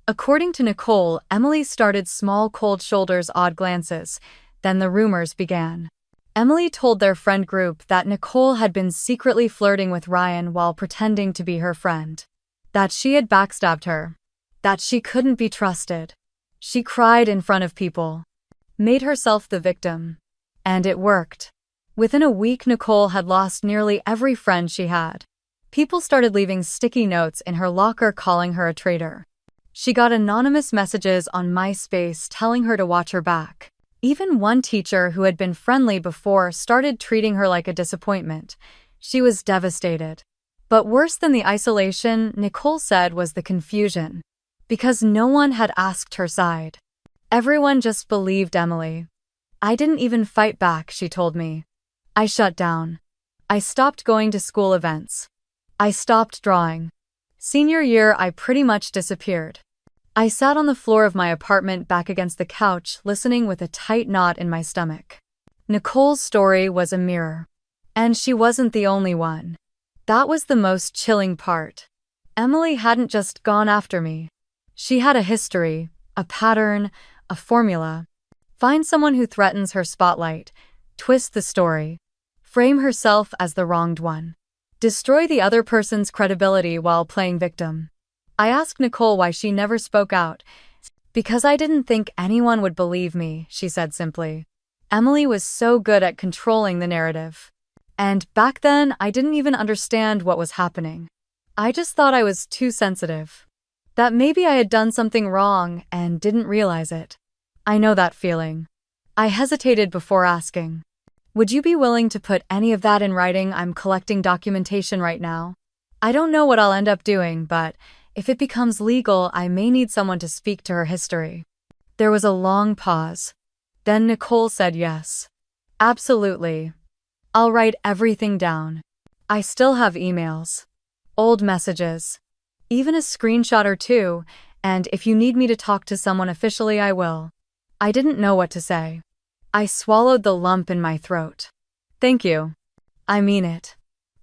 Speaker 1: According to Nicole, Emily started small, cold shoulders, odd glances. Then the rumors began. Emily told their friend group that Nicole had been secretly flirting with Ryan while pretending to be her friend. That she had backstabbed her. That she couldn't be trusted. She cried in front of people. Made herself the victim. And it worked. Within a week, Nicole had lost nearly every friend she had. People started leaving sticky notes in her locker calling her a traitor. She got anonymous messages on MySpace telling her to watch her back. Even one teacher who had been friendly before started treating her like a disappointment. She was devastated. But worse than the isolation, Nicole said, was the confusion. Because no one had asked her side. Everyone just believed Emily. "I didn't even fight back," she told me. "I shut down. I stopped going to school events. I stopped drawing. Senior year, I pretty much disappeared. I sat on the floor of my apartment, back against the couch, listening with a tight knot in my stomach." Nicole's story was a mirror. And she wasn't the only one. That was the most chilling part. Emily hadn't just gone after me. She had a history, a pattern, a formula. Find someone who threatens her spotlight, twist the story, frame herself as the wronged one, destroy the other person's credibility while playing victim. I asked Nicole why she never spoke out. "Because I didn't think anyone would believe me," she said simply. Emily was so good at controlling the narrative. And back then, I didn't even understand what was happening. I just thought I was too sensitive. That maybe I had done something wrong and didn't realize it. I know that feeling. I hesitated before asking. Would you be willing to put any of that in writing? I'm collecting documentation right now. I don't know what I'll end up doing, but if it becomes legal, I may need someone to speak to her history. There was a long pause. Then Nicole said yes. Absolutely. I'll write everything down. I still have emails, old messages, even a screenshot or two, and if you need me to talk to someone officially, I will. I didn't know what to say. I swallowed the lump in my throat. Thank you. I mean it.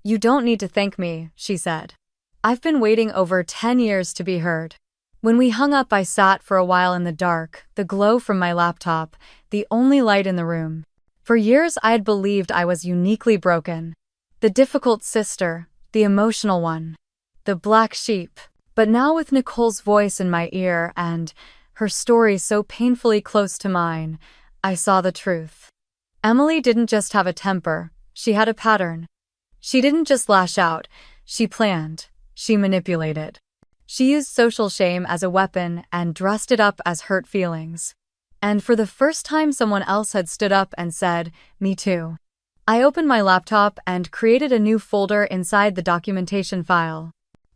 Speaker 1: You don't need to thank me, she said. I've been waiting over 10 years to be heard. When we hung up, I sat for a while in the dark, the glow from my laptop, the only light in the room. For years, I had believed I was uniquely broken. The difficult sister, the emotional one, the black sheep. But now with Nicole's voice in my ear and her story so painfully close to mine, I saw the truth. Emily didn't just have a temper, she had a pattern. She didn't just lash out, she planned, she manipulated. She used social shame as a weapon and dressed it up as hurt feelings. And for the first time, someone else had stood up and said, "Me too." I opened my laptop and created a new folder inside the documentation file.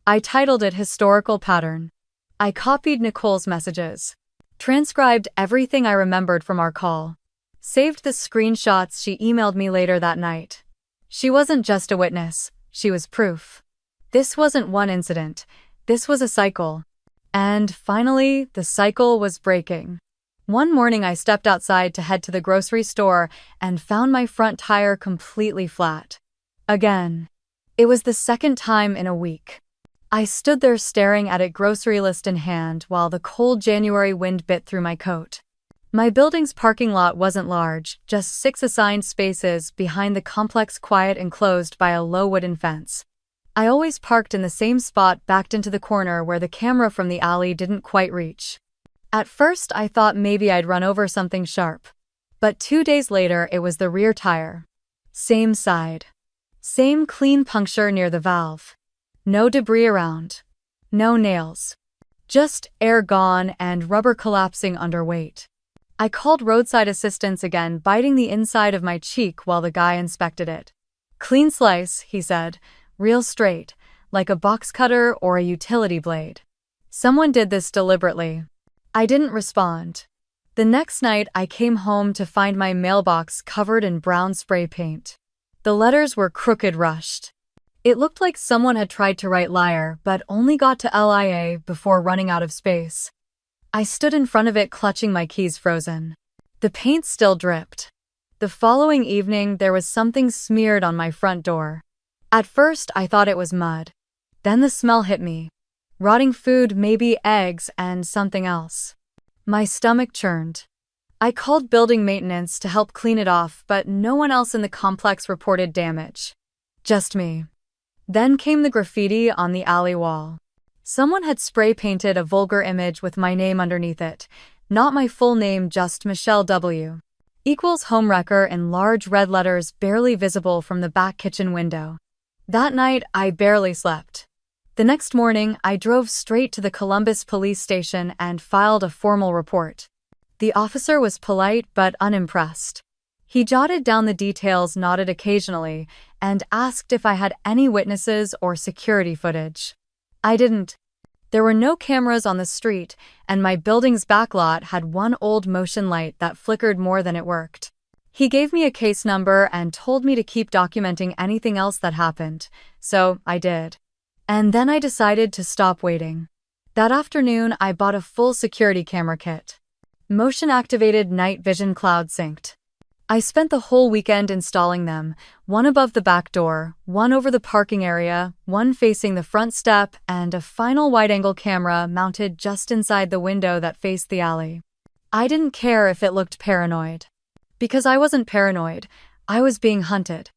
Speaker 1: I titled it Historical Pattern. I copied Nicole's messages, transcribed everything I remembered from our call, saved the screenshots she emailed me later that night. She wasn't just a witness, she was proof. This wasn't one incident, this was a cycle. And finally, the cycle was breaking. One morning I stepped outside to head to the grocery store and found my front tire completely flat. Again. It was the second time in a week. I stood there staring at it, grocery list in hand, while the cold January wind bit through my coat. My building's parking lot wasn't large, just 6 assigned spaces behind the complex, quiet, enclosed by a low wooden fence. I always parked in the same spot, backed into the corner where the camera from the alley didn't quite reach. At first, I thought maybe I'd run over something sharp. But 2 days later, it was the rear tire. Same side. Same clean puncture near the valve. No debris around. No nails. Just air gone and rubber collapsing under weight. I called roadside assistance again, biting the inside of my cheek while the guy inspected it. Clean slice, he said, real straight, like a box cutter or a utility blade. Someone did this deliberately. I didn't respond. The next night, I came home to find my mailbox covered in brown spray paint. The letters were crooked, rushed. It looked like someone had tried to write liar but only got to LIA before running out of space. I stood in front of it, clutching my keys frozen. The paint still dripped. The following evening, there was something smeared on my front door. At first, I thought it was mud. Then the smell hit me. Rotting food, maybe eggs, and something else. My stomach churned. I called building maintenance to help clean it off, but no one else in the complex reported damage. Just me. Then came the graffiti on the alley wall. Someone had spray painted a vulgar image with my name underneath it. Not my full name, just Michelle W. Equals homewrecker in large red letters, barely visible from the back kitchen window. That night, I barely slept. The next morning, I drove straight to the Columbus police station and filed a formal report. The officer was polite but unimpressed. He jotted down the details, nodded occasionally, and asked if I had any witnesses or security footage. I didn't. There were no cameras on the street, and my building's backlot had one old motion light that flickered more than it worked. He gave me a case number and told me to keep documenting anything else that happened, so I did. And then I decided to stop waiting. That afternoon, I bought a full security camera kit. Motion-activated night vision, cloud synced. I spent the whole weekend installing them, one above the back door, one over the parking area, one facing the front step, and a final wide-angle camera mounted just inside the window that faced the alley. I didn't care if it looked paranoid. Because I wasn't paranoid, I was being hunted.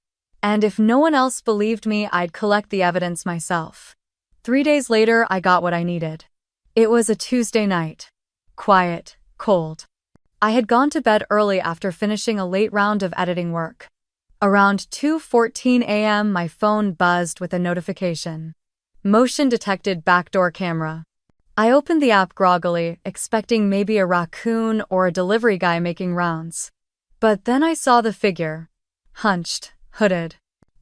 Speaker 1: And if no one else believed me, I'd collect the evidence myself. 3 days later, I got what I needed. It was a Tuesday night. Quiet, cold. I had gone to bed early after finishing a late round of editing work. Around 2:14 a.m., my phone buzzed with a notification. Motion detected backdoor camera. I opened the app groggily, expecting maybe a raccoon or a delivery guy making rounds. But then I saw the figure. Hunched, hooded,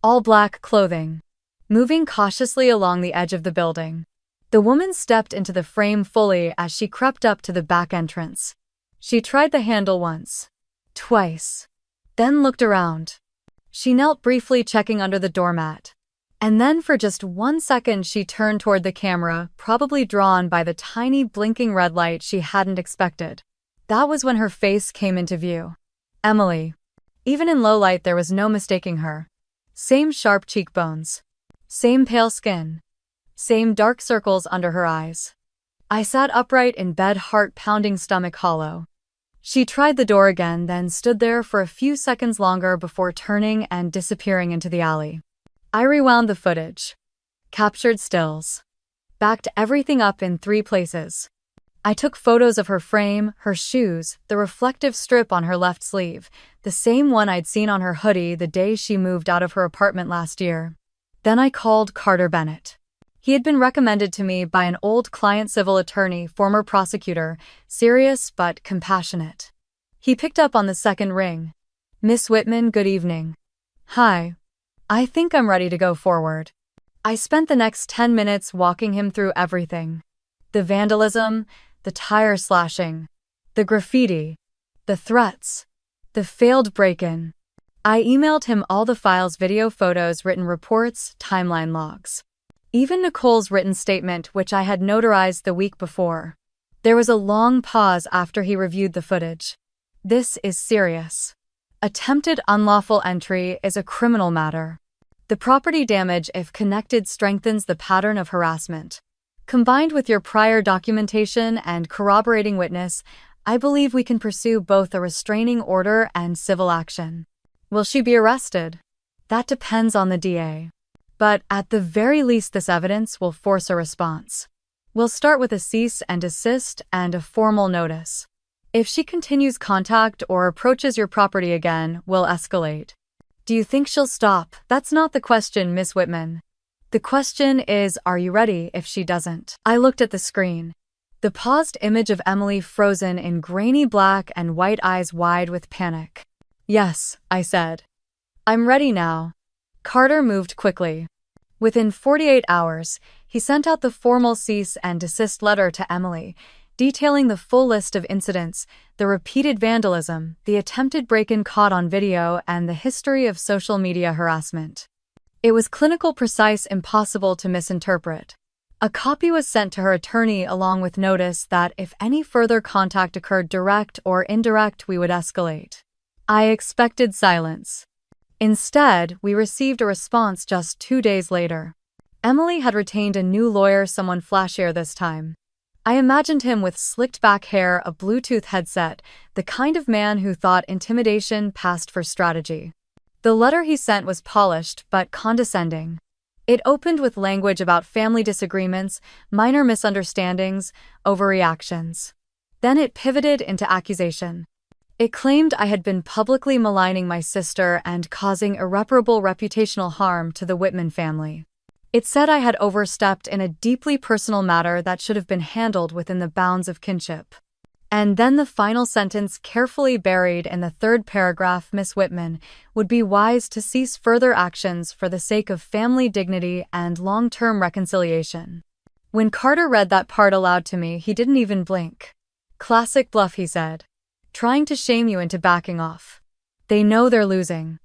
Speaker 1: all black clothing, moving cautiously along the edge of the building. The woman stepped into the frame fully as she crept up to the back entrance. She tried the handle once, twice, then looked around. She knelt briefly, checking under the doormat. And then for just 1 second she turned toward the camera, probably drawn by the tiny blinking red light she hadn't expected. That was when her face came into view. Emily. Even in low light there was no mistaking her. Same sharp cheekbones. Same pale skin. Same dark circles under her eyes. I sat upright in bed, heart pounding, stomach hollow. She tried the door again, then stood there for a few seconds longer before turning and disappearing into the alley. I rewound the footage. Captured stills. Backed everything up in 3 places. I took photos of her frame, her shoes, the reflective strip on her left sleeve, the same one I'd seen on her hoodie the day she moved out of her apartment last year. Then I called Carter Bennett. He had been recommended to me by an old client, civil attorney, former prosecutor, serious but compassionate. He picked up on the second ring. "Miss Whitman, good evening." "Hi. I think I'm ready to go forward." I spent the next 10 minutes walking him through everything. The vandalism, the tire slashing, the graffiti, the threats, the failed break-in. I emailed him all the files, video, photos, written reports, timeline logs. Even Nicole's written statement, which I had notarized the week before. There was a long pause after he reviewed the footage. This is serious. Attempted unlawful entry is a criminal matter. The property damage, if connected, strengthens the pattern of harassment. Combined with your prior documentation and corroborating witness, I believe we can pursue both a restraining order and civil action. Will she be arrested? That depends on the DA. But at the very least, this evidence will force a response. We'll start with a cease and desist and a formal notice. If she continues contact or approaches your property again, we'll escalate. Do you think she'll stop? That's not the question, Miss Whitman. The question is, are you ready if she doesn't? I looked at the screen. The paused image of Emily frozen in grainy black and white, eyes wide with panic. "Yes," I said. "I'm ready now." Carter moved quickly. Within 48 hours, he sent out the formal cease and desist letter to Emily, detailing the full list of incidents, the repeated vandalism, the attempted break-in caught on video, and the history of social media harassment. It was clinical, precise, impossible to misinterpret. A copy was sent to her attorney along with notice that if any further contact occurred, direct or indirect, we would escalate. I expected silence. Instead, we received a response just 2 days later. Emily had retained a new lawyer, someone flashier this time. I imagined him with slicked back hair, a Bluetooth headset, the kind of man who thought intimidation passed for strategy. The letter he sent was polished but condescending. It opened with language about family disagreements, minor misunderstandings, overreactions. Then it pivoted into accusation. It claimed I had been publicly maligning my sister and causing irreparable reputational harm to the Whitman family. It said I had overstepped in a deeply personal matter that should have been handled within the bounds of kinship. And then the final sentence, carefully buried in the 3rd paragraph, "Miss Whitman would be wise to cease further actions for the sake of family dignity and long-term reconciliation." When Carter read that part aloud to me, he didn't even blink. "Classic bluff," he said. "Trying to shame you into backing off. They know they're losing."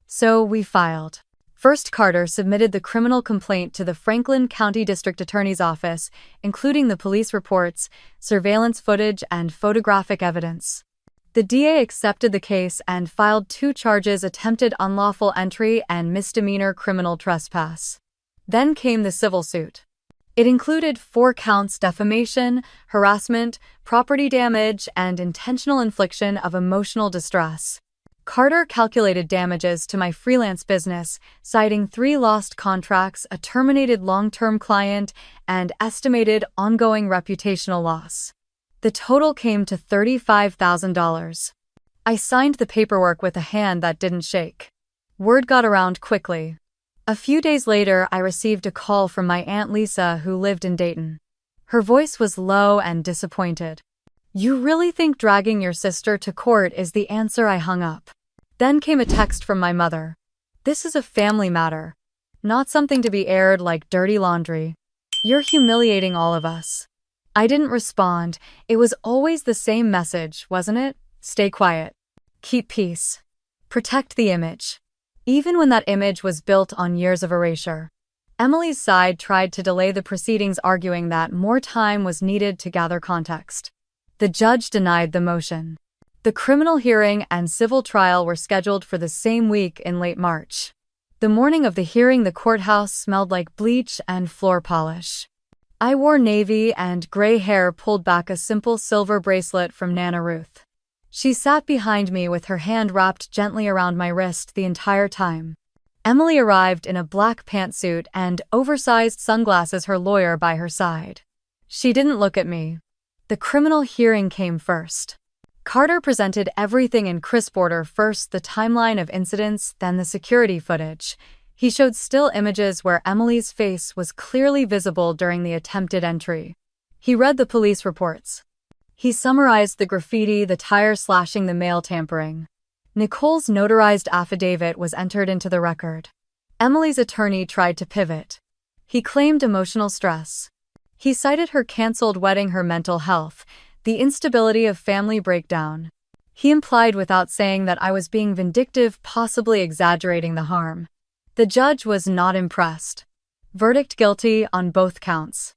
Speaker 1: So we filed. First, Carter submitted the criminal complaint to the Franklin County District Attorney's Office, including the police reports, surveillance footage, and photographic evidence. The DA accepted the case and filed 2 charges: attempted unlawful entry and misdemeanor criminal trespass. Then came the civil suit. It included 4 counts: defamation, harassment, property damage, and intentional infliction of emotional distress. Carter calculated damages to my freelance business, citing 3 lost contracts, a terminated long-term client, and estimated ongoing reputational loss. The total came to $35,000. I signed the paperwork with a hand that didn't shake. Word got around quickly. A few days later, I received a call from my Aunt Lisa, who lived in Dayton. Her voice was low and disappointed. "You really think dragging your sister to court is the answer?" I hung up. Then came a text from my mother. "This is a family matter, not something to be aired like dirty laundry. You're humiliating all of us." I didn't respond. It was always the same message, wasn't it? Stay quiet. Keep peace. Protect the image. Even when that image was built on years of erasure. Emily's side tried to delay the proceedings, arguing that more time was needed to gather context. The judge denied the motion. The criminal hearing and civil trial were scheduled for the same week in late March. The morning of the hearing, the courthouse smelled like bleach and floor polish. I wore navy and gray hair pulled back, a simple silver bracelet from Nana Ruth. She sat behind me with her hand wrapped gently around my wrist the entire time. Emily arrived in a black pantsuit and oversized sunglasses, her lawyer by her side. She didn't look at me. The criminal hearing came first. Carter presented everything in crisp order: first the timeline of incidents, then the security footage. He showed still images where Emily's face was clearly visible during the attempted entry. He read the police reports. He summarized the graffiti, the tire slashing, the mail tampering. Nicole's notarized affidavit was entered into the record. Emily's attorney tried to pivot. He claimed emotional stress. He cited her canceled wedding, her mental health, the instability of family breakdown. He implied without saying that I was being vindictive, possibly exaggerating the harm. The judge was not impressed. Verdict: guilty on both counts.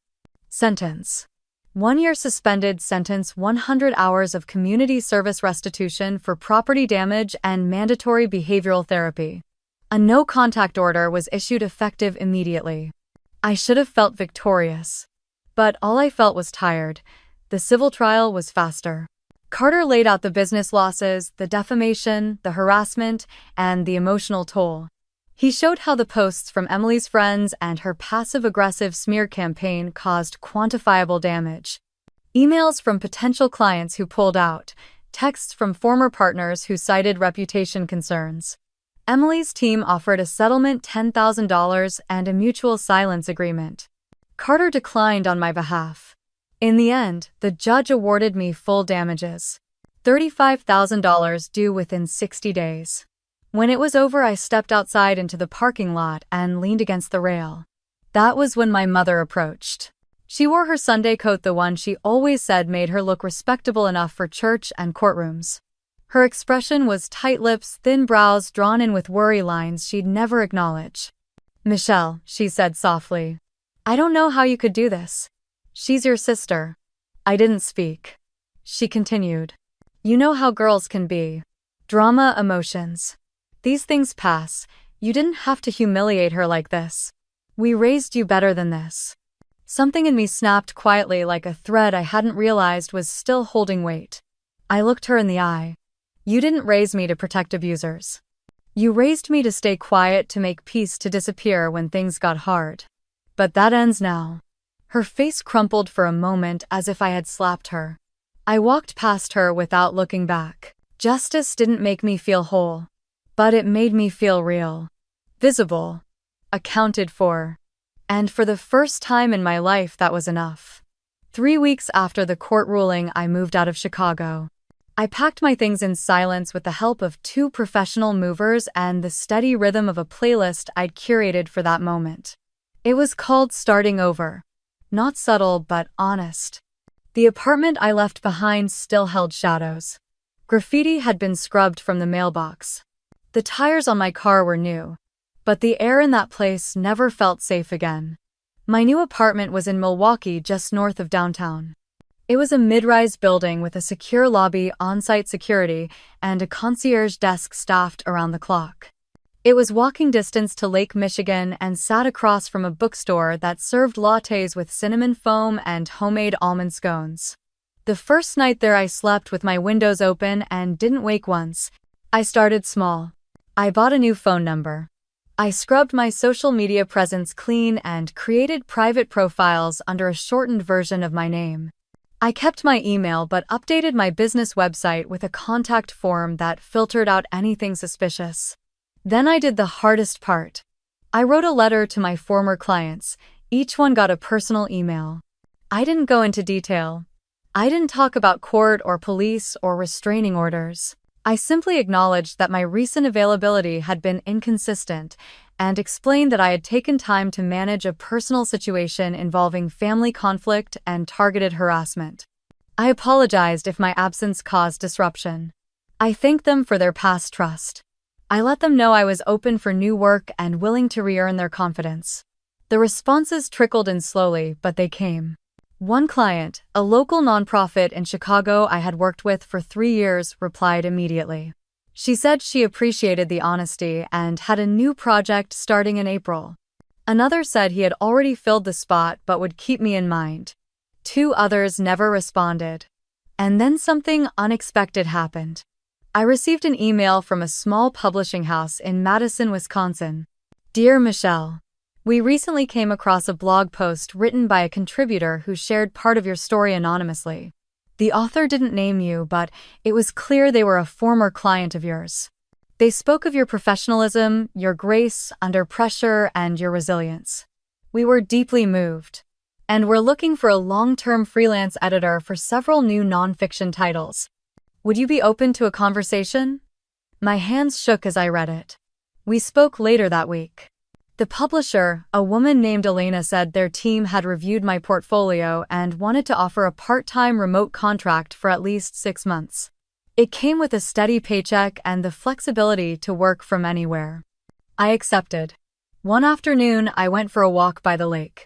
Speaker 1: Sentence: 1 year suspended. Sentence: 100 hours of community service restitution for property damage and mandatory behavioral therapy. A no-contact order was issued effective immediately. I should have felt victorious. But all I felt was tired. The civil trial was faster. Carter laid out the business losses, the defamation, the harassment, and the emotional toll. He showed how the posts from Emily's friends and her passive-aggressive smear campaign caused quantifiable damage. Emails from potential clients who pulled out, texts from former partners who cited reputation concerns. Emily's team offered a settlement, $10,000, and a mutual silence agreement. Carter declined on my behalf. In the end, the judge awarded me full damages. $35,000 due within 60 days. When it was over, I stepped outside into the parking lot and leaned against the rail. That was when my mother approached. She wore her Sunday coat, the one she always said made her look respectable enough for church and courtrooms. Her expression was tight lips, thin brows drawn in with worry lines she'd never acknowledge. "Michelle," she said softly, "I don't know how you could do this. She's your sister." I didn't speak. She continued, "You know how girls can be. Drama, emotions. These things pass. You didn't have to humiliate her like this. We raised you better than this." Something in me snapped quietly, like a thread I hadn't realized was still holding weight. I looked her in the eye. "You didn't raise me to protect abusers. You raised me to stay quiet, to make peace, to disappear when things got hard. But that ends now." Her face crumpled for a moment, as if I had slapped her. I walked past her without looking back. Justice didn't make me feel whole. But it made me feel real. Visible. Accounted for. And for the first time in my life, that was enough. 3 weeks after the court ruling, I moved out of Chicago. I packed my things in silence with the help of 2 professional movers and the steady rhythm of a playlist I'd curated for that moment. It was called Starting Over. Not subtle, but honest. The apartment I left behind still held shadows. Graffiti had been scrubbed from the mailbox. The tires on my car were new. But the air in that place never felt safe again. My new apartment was in Milwaukee, just north of downtown. It was a mid-rise building with a secure lobby, on-site security, and a concierge desk staffed around the clock. It was walking distance to Lake Michigan and sat across from a bookstore that served lattes with cinnamon foam and homemade almond scones. The first night there, I slept with my windows open and didn't wake once. I started small. I bought a new phone number. I scrubbed my social media presence clean and created private profiles under a shortened version of my name. I kept my email but updated my business website with a contact form that filtered out anything suspicious. Then I did the hardest part. I wrote a letter to my former clients. Each one got a personal email. I didn't go into detail. I didn't talk about court or police or restraining orders. I simply acknowledged that my recent availability had been inconsistent and explained that I had taken time to manage a personal situation involving family conflict and targeted harassment. I apologized if my absence caused disruption. I thanked them for their past trust. I let them know I was open for new work and willing to re-earn their confidence. The responses trickled in slowly, but they came. One client, a local nonprofit in Chicago I had worked with for 3 years, replied immediately. She said she appreciated the honesty and had a new project starting in April. Another said he had already filled the spot but would keep me in mind. 2 others never responded. And then something unexpected happened. I received an email from a small publishing house in Madison, Wisconsin. Dear Michelle, we recently came across a blog post written by a contributor who shared part of your story anonymously. The author didn't name you, but it was clear they were a former client of yours. They spoke of your professionalism, your grace under pressure, and your resilience. We were deeply moved. And we're looking for a long-term freelance editor for several new nonfiction titles. Would you be open to a conversation? My hands shook as I read it. We spoke later that week. The publisher, a woman named Elena, said their team had reviewed my portfolio and wanted to offer a part-time remote contract for at least 6 months. It came with a steady paycheck and the flexibility to work from anywhere. I accepted. One afternoon, I went for a walk by the lake.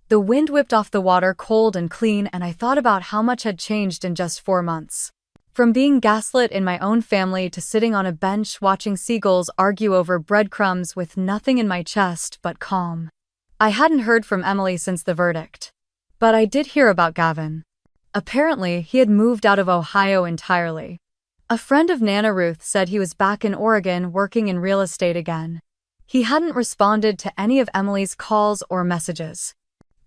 Speaker 1: The wind whipped off the water cold and clean, and I thought about how much had changed in just 4 months. From being gaslit in my own family to sitting on a bench watching seagulls argue over breadcrumbs with nothing in my chest but calm. I hadn't heard from Emily since the verdict. But I did hear about Gavin. Apparently, he had moved out of Ohio entirely. A friend of Nana Ruth said he was back in Oregon working in real estate again. He hadn't responded to any of Emily's calls or messages.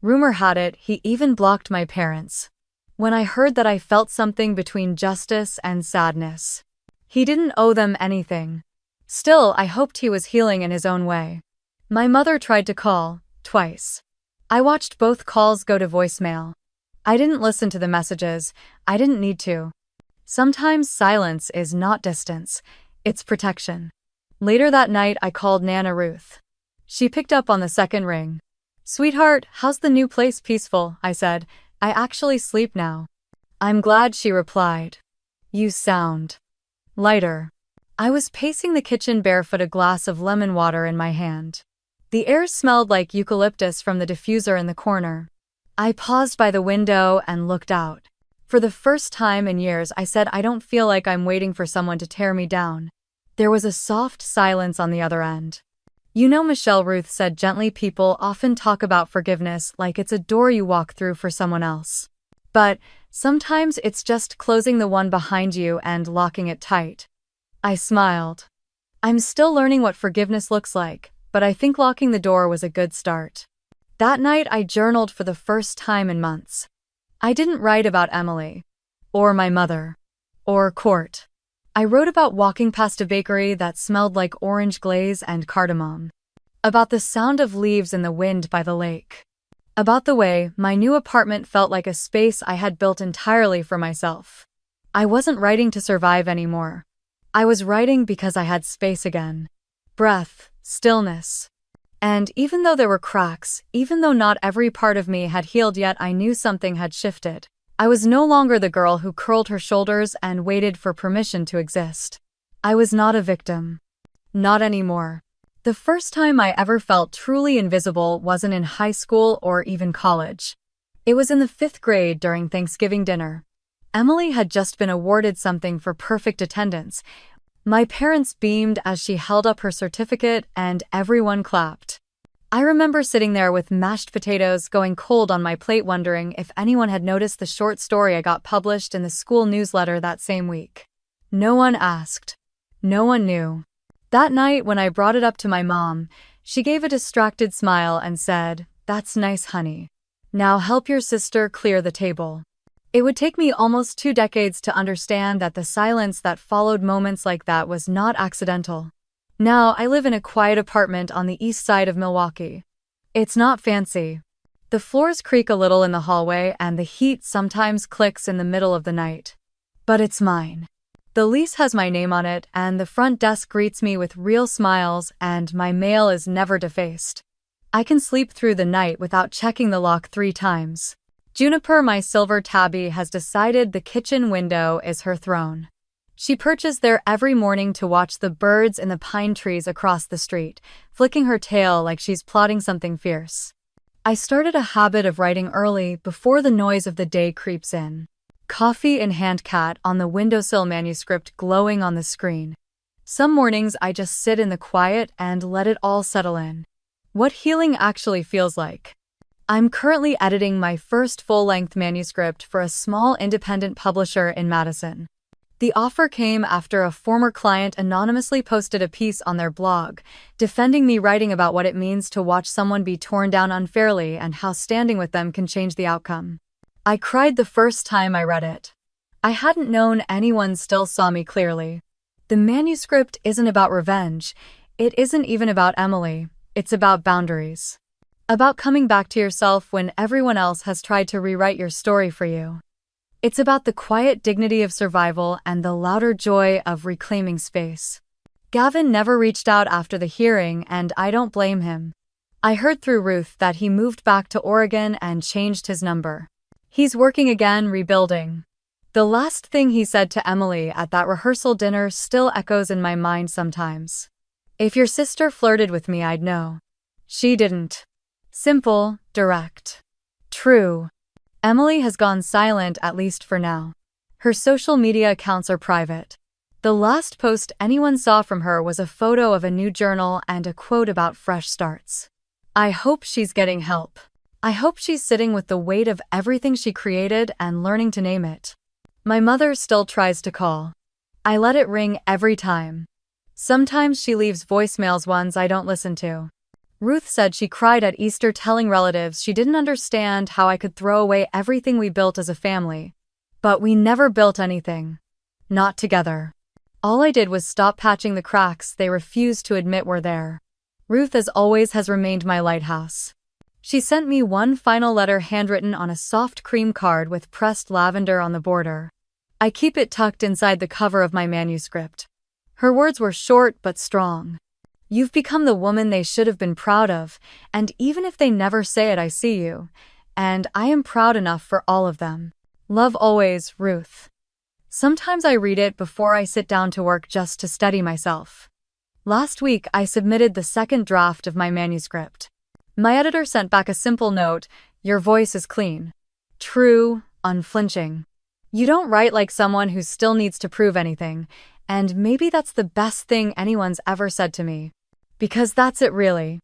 Speaker 1: Rumor had it he even blocked my parents. When I heard that, I felt something between justice and sadness. He didn't owe them anything. Still, I hoped he was healing in his own way. My mother tried to call, twice. I watched both calls go to voicemail. I didn't listen to the messages. I didn't need to. Sometimes silence is not distance, it's protection. Later that night, I called Nana Ruth. She picked up on the second ring. "Sweetheart, how's the new place?" "Peaceful," I said. "I actually sleep now." "I'm glad," she replied. "You sound lighter." I was pacing the kitchen barefoot, a glass of lemon water in my hand. The air smelled like eucalyptus from the diffuser in the corner. I paused by the window and looked out. For the first time in years, I said, "I don't feel like I'm waiting for someone to tear me down." There was a soft silence on the other end. "You know," Michelle, Ruth said gently, "people often talk about forgiveness like it's a door you walk through for someone else. But sometimes it's just closing the one behind you and locking it tight." I smiled. I'm still learning what forgiveness looks like, but I think locking the door was a good start. That night, I journaled for the first time in months. I didn't write about Emily, or my mother, or court. I wrote about walking past a bakery that smelled like orange glaze and cardamom. About the sound of leaves in the wind by the lake. About the way my new apartment felt like a space I had built entirely for myself. I wasn't writing to survive anymore. I was writing because I had space again. Breath, stillness. And even though there were cracks, even though not every part of me had healed yet, I knew something had shifted. I was no longer the girl who curled her shoulders and waited for permission to exist. I was not a victim. Not anymore. The first time I ever felt truly invisible wasn't in high school or even college. It was in the 5th grade during Thanksgiving dinner. Emily had just been awarded something for perfect attendance. My parents beamed as she held up her certificate, and everyone clapped. I remember sitting there with mashed potatoes going cold on my plate, wondering if anyone had noticed the short story I got published in the school newsletter that same week. No one asked. No one knew. That night, when I brought it up to my mom, she gave a distracted smile and said, "That's nice, honey. Now help your sister clear the table." It would take me almost 2 decades to understand that the silence that followed moments like that was not accidental. Now, I live in a quiet apartment on the east side of Milwaukee. It's not fancy. The floors creak a little in the hallway and the heat sometimes clicks in the middle of the night. But it's mine. The lease has my name on it, and the front desk greets me with real smiles, and my mail is never defaced. I can sleep through the night without checking the lock 3 times. Juniper, my silver tabby, has decided the kitchen window is her throne. She perches there every morning to watch the birds in the pine trees across the street, flicking her tail like she's plotting something fierce. I started a habit of writing early before the noise of the day creeps in. Coffee in hand, cat on the windowsill, manuscript glowing on the screen. Some mornings I just sit in the quiet and let it all settle in. What healing actually feels like. I'm currently editing my first full-length manuscript for a small independent publisher in Madison. The offer came after a former client anonymously posted a piece on their blog, defending me, writing about what it means to watch someone be torn down unfairly and how standing with them can change the outcome. I cried the first time I read it. I hadn't known anyone still saw me clearly. The manuscript isn't about revenge. It isn't even about Emily. It's about boundaries. About coming back to yourself when everyone else has tried to rewrite your story for you. It's about the quiet dignity of survival and the louder joy of reclaiming space. Gavin never reached out after the hearing, and I don't blame him. I heard through Ruth that he moved back to Oregon and changed his number. He's working again, rebuilding. The last thing he said to Emily at that rehearsal dinner still echoes in my mind sometimes. If your sister flirted with me, I'd know. She didn't. Simple, direct. True. Emily has gone silent, at least for now. Her social media accounts are private. The last post anyone saw from her was a photo of a new journal and a quote about fresh starts. I hope she's getting help. I hope she's sitting with the weight of everything she created and learning to name it. My mother still tries to call. I let it ring every time. Sometimes she leaves voicemails, ones I don't listen to. Ruth said she cried at Easter, telling relatives she didn't understand how I could throw away everything we built as a family. But we never built anything. Not together. All I did was stop patching the cracks they refused to admit were there. Ruth, as always, has remained my lighthouse. She sent me one final letter, handwritten on a soft cream card with pressed lavender on the border. I keep it tucked inside the cover of my manuscript. Her words were short but strong. You've become the woman they should have been proud of, and even if they never say it, I see you, and I am proud enough for all of them. Love always, Ruth. Sometimes I read it before I sit down to work just to steady myself. Last week, I submitted the second draft of my manuscript. My editor sent back a simple note: your voice is clean. True, unflinching. You don't write like someone who still needs to prove anything, and maybe that's the best thing anyone's ever said to me. Because that's it, really.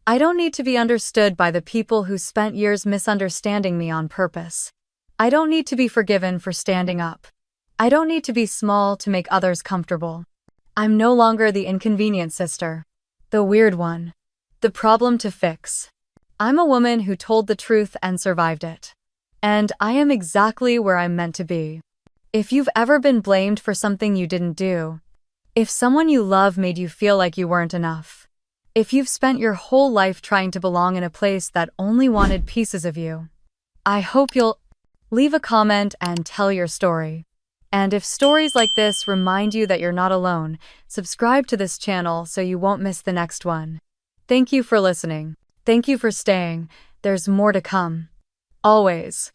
Speaker 1: I don't need to be understood by the people who spent years misunderstanding me on purpose. I don't need to be forgiven for standing up. I don't need to be small to make others comfortable. I'm no longer the inconvenient sister. The weird one. The problem to fix. I'm a woman who told the truth and survived it. And I am exactly where I'm meant to be. If you've ever been blamed for something you didn't do, if someone you love made you feel like you weren't enough, if you've spent your whole life trying to belong in a place that only wanted pieces of you, I hope you'll leave a comment and tell your story. And if stories like this remind you that you're not alone, subscribe to this channel so you won't miss the next one. Thank you for listening. Thank you for staying. There's more to come. Always.